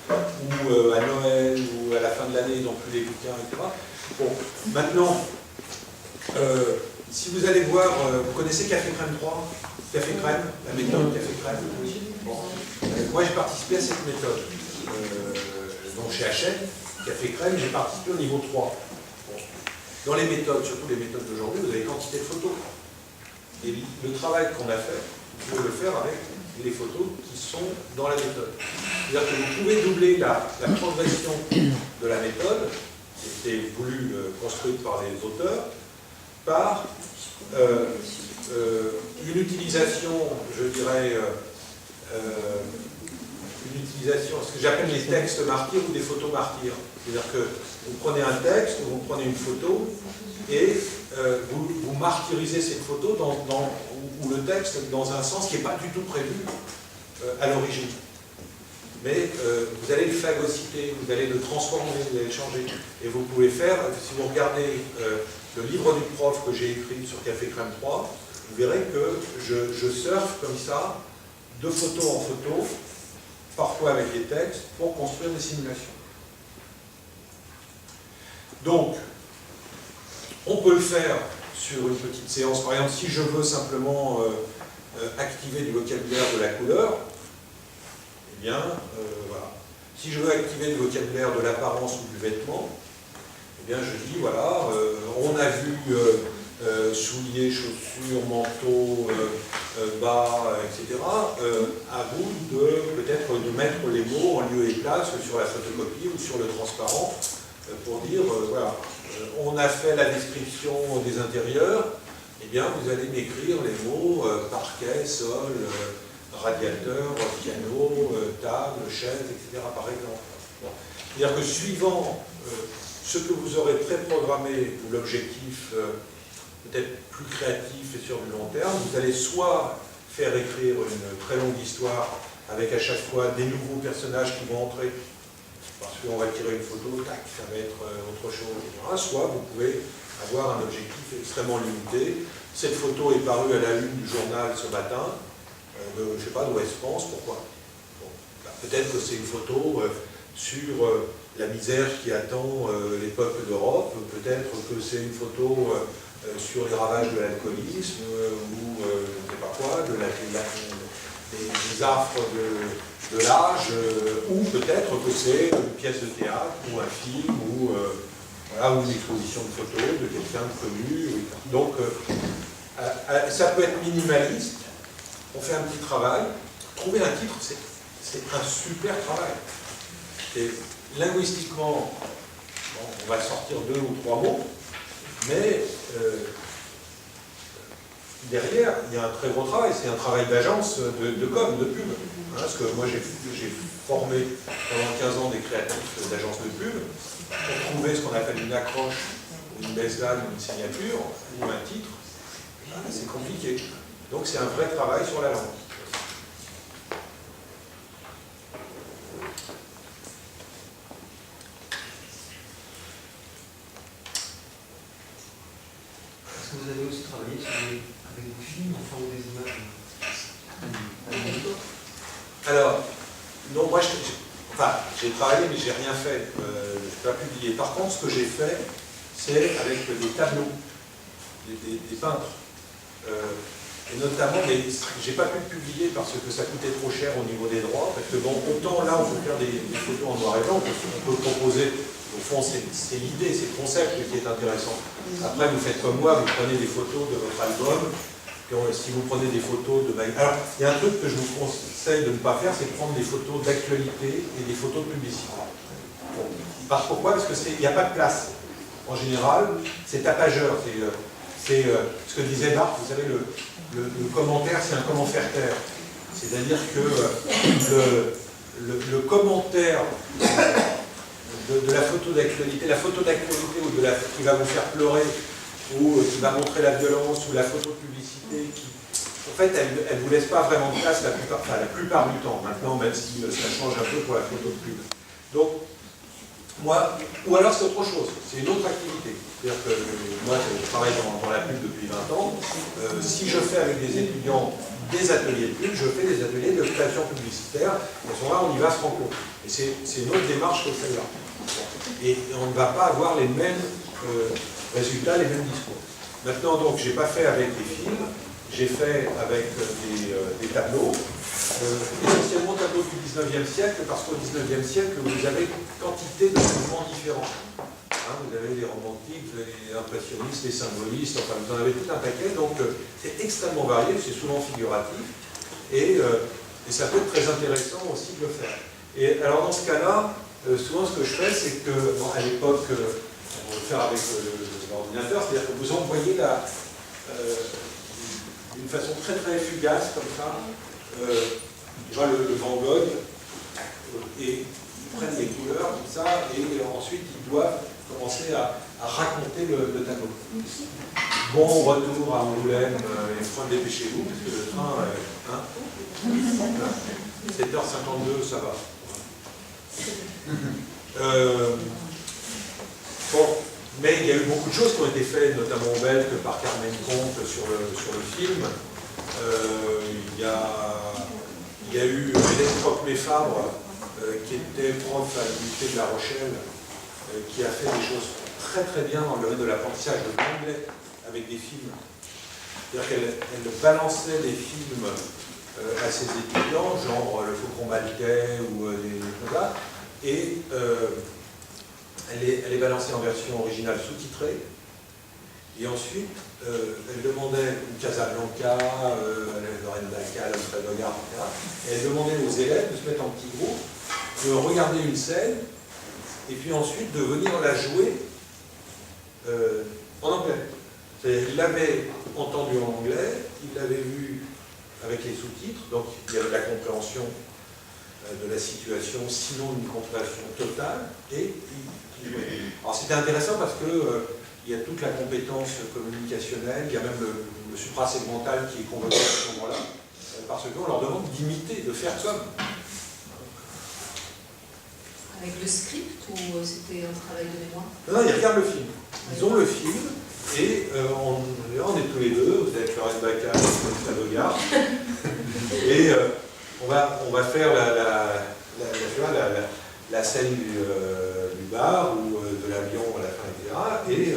ou à Noël ou à la fin de l'année ils n'ont plus les bouquins, etc. Bon, maintenant, si vous allez voir, vous connaissez Café Crème 3 ? Café Crème, la méthode Café Crème. Bon. Moi j'ai participé à cette méthode. Donc chez Hachette, Café Crème, j'ai participé au niveau 3. Bon. Dans les méthodes, surtout les méthodes d'aujourd'hui, vous avez quantité de photos. Et le travail qu'on a fait, vous pouvez le faire avec les photos qui sont dans la méthode. C'est-à-dire que vous pouvez doubler la progression de la méthode, qui était voulu construite par les auteurs, par une utilisation, je dirais, une utilisation, ce que j'appelle les textes martyrs ou des photos martyrs. C'est-à-dire que vous prenez un texte, vous prenez une photo, et vous martyrisez cette photo ou le texte dans un sens qui n'est pas du tout prévu à l'origine. Mais vous allez le phagocyter, vous allez le transformer, vous allez le changer. Et vous pouvez faire, si vous regardez le livre du prof que j'ai écrit sur Café Crème 3, vous verrez que je surfe comme ça, de photo en photo, parfois avec les textes, pour construire des simulations. Donc, on peut le faire sur une petite séance. Par exemple, si je veux simplement activer du vocabulaire de la couleur, eh bien, voilà. Si je veux activer du vocabulaire de l'apparence ou du vêtement, eh bien, je dis, voilà, on a vu souliers, chaussures, manteau, bas, etc. À vous de peut-être de mettre les mots en lieu et place sur la photocopie ou sur le transparent pour dire, voilà, on a fait la description des intérieurs, eh bien, vous allez m'écrire les mots parquet, sol, radiateur, piano, table, chaise, etc. par exemple. Bon. C'est-à-dire que suivant ce que vous aurez préprogrammé ou l'objectif peut-être plus créatif et sur du long terme, vous allez soit faire écrire une très longue histoire avec à chaque fois des nouveaux personnages qui vont entrer, parce qu'on va tirer une photo, tac, ça va être autre chose, etc. Soit vous pouvez avoir un objectif extrêmement limité. Cette photo est parue à la une du journal ce matin, je ne sais pas, d'Ouest France, pourquoi bon, peut-être que c'est une photo sur la misère qui attend les peuples d'Europe, peut-être que c'est une photo sur les ravages de l'alcoolisme, ou je ne sais pas quoi, des affres de l'âge, ou peut-être que c'est une pièce de théâtre, ou un film, ou voilà, une exposition de photos de quelqu'un de connu. Donc, ça peut être minimaliste. On fait un petit travail. Trouver un titre, c'est un super travail. Et linguistiquement, bon, on va sortir 2 ou 3 mots, mais derrière, il y a un très gros travail. C'est un travail d'agence, de com, de pub. Hein, parce que moi, j'ai formé pendant 15 ans des créatifs d'agences de pub pour trouver ce qu'on appelle une accroche, une baseline, une signature, ou un titre. C'est compliqué. Donc c'est un vrai travail sur la langue. Est-ce que vous avez aussi travaillé avec des films, enfin, ou des images? Alors, non, moi j'ai travaillé mais j'ai rien fait, je n'ai pas publié. Par contre, ce que j'ai fait, c'est avec des tableaux, des peintres. Et notamment, mais j'ai pas pu le publier parce que ça coûtait trop cher au niveau des droits, parce que bon, autant là on peut faire des photos en noir et blanc, on peut proposer, au fond c'est l'idée, c'est le concept qui est intéressant. Après vous faites comme moi, vous prenez des photos de votre album, puis si vous prenez des photos de... Alors, il y a un truc que je vous conseille de ne pas faire, c'est de prendre des photos d'actualité et des photos de publicité. Bon. Pourquoi? Parce qu'il n'y a pas de place. En général, c'est tapageur, c'est ce que disait Marc, vous savez, le commentaire, c'est un comment faire taire. C'est-à-dire que le commentaire de la photo d'actualité ou qui va vous faire pleurer, ou qui va montrer la violence, ou la photo de publicité en fait, elle ne vous laisse pas vraiment de place la plupart du temps, maintenant, même si ça change un peu pour la photo de pub. Donc, moi, ou alors c'est autre chose, c'est une autre activité. C'est-à-dire que moi, je travaille dans la pub depuis 20 ans. Si je fais avec des étudiants des ateliers de pub, je fais des ateliers de création publicitaire. À ce moment-là, on y va franco. Et c'est une autre démarche que celle-là. Et on ne va pas avoir les mêmes résultats, les mêmes discours. Maintenant, donc, je n'ai pas fait avec des films, j'ai fait avec des tableaux. Essentiellement tableaux du 19e siècle, parce qu'au 19e siècle, vous avez quantité de mouvements différents. Hein, vous avez les romantiques, les impressionnistes, les symbolistes, enfin vous en avez tout un paquet, donc c'est extrêmement varié, c'est souvent figuratif, et ça peut être très intéressant aussi de le faire. Et alors dans ce cas-là, souvent ce que je fais, c'est que, bon, à l'époque, on va le faire avec l'ordinateur, c'est-à-dire que vous envoyez d'une façon très très fugace, comme ça, le Van Gogh, et ils prennent les couleurs, tout ça, et ensuite ils doivent commencer à raconter le tableau. Bon retour à Angoulême, il faut dépêchez-vous, parce que le train, 7h52, ça va. Bon, mais il y a eu beaucoup de choses qui ont été faites, notamment en Belgique, par Carmen Comte sur le film. Il y a eu Hélène Croque-Méfabre, qui était prof à l'Université de La Rochelle, qui a fait des choses très très bien dans le domaine de l'apprentissage de l'anglais avec des films. C'est-à-dire qu'elle balançait des films à ses étudiants, genre Le Faucon Maltais ou des choses là, et elle les balançait en version originale sous-titrée. Et ensuite, elle demandait Casablanca, Lorraine Dacal, Alfred Hogarth, etc. Et elle demandait aux élèves de se mettre en petits groupes, de regarder une scène, et puis ensuite de venir la jouer en anglais. C'est-à-dire qu'il l'avait entendu en anglais, il l'avait vu avec les sous-titres, donc il y avait de la compréhension de la situation, sinon une compréhension totale, et il jouait. Alors c'était intéressant parce que il y a toute la compétence communicationnelle, il y a même le suprasegmental qui est convoqué à ce moment-là, parce qu'on leur demande d'imiter, de faire comme. Avec le script ou c'était un travail de mémoire? Non, ils regardent le film. Ils ont le film, et on est tous les deux, vous avez Lorraine Dacal, Alfred Hogarth, et on va faire la scène du bar ou de l'avion à la fin, etc. Et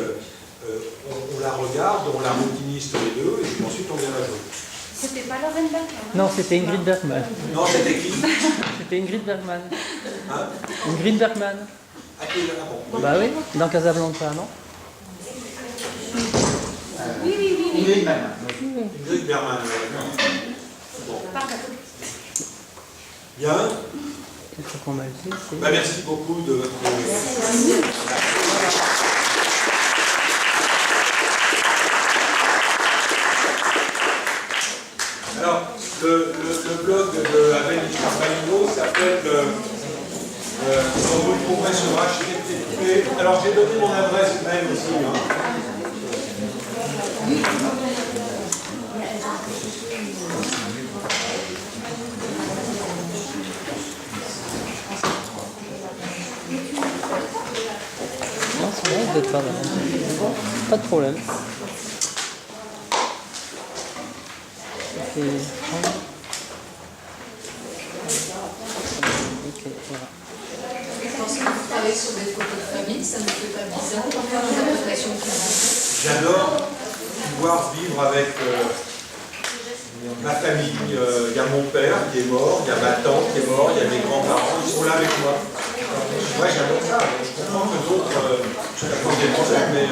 on la regarde, on la routinise tous les deux, et puis ensuite on vient la jouer. C'était pas Lorraine Dacal? Non, c'était Ingrid Bergman. Non, c'était qui? C'était Ingrid Bergman. Hein? Ingrid Bergman. Ah bon. Bah oui, dans Casablanca, non? Oui. Ingrid Bergman. Ingrid Bergman, bon. Bien. Qu'est-ce qu'on m'a dit? Bah, merci beaucoup de votre... Alors, le blog de Abel Carvalho s'appelle, vous le trouverez sur HTTP. Alors, j'ai donné mon adresse mail aussi. Hein. Non, c'est bon, vous n'êtes pas là. Pas de problème. Ok, voilà. Je pense que vous travaillez sur des photos de famille, ça ne fait pas bizarre pour faire l'interprétation que vous faites. J'adore pouvoir vivre avec ma famille. Il y a mon père qui est mort, il y a ma tante qui est mort, il y a mes grands-parents, ils sont là avec moi. Moi, j'adore ça. Je comprends que d'autres, ça pose des problèmes, mais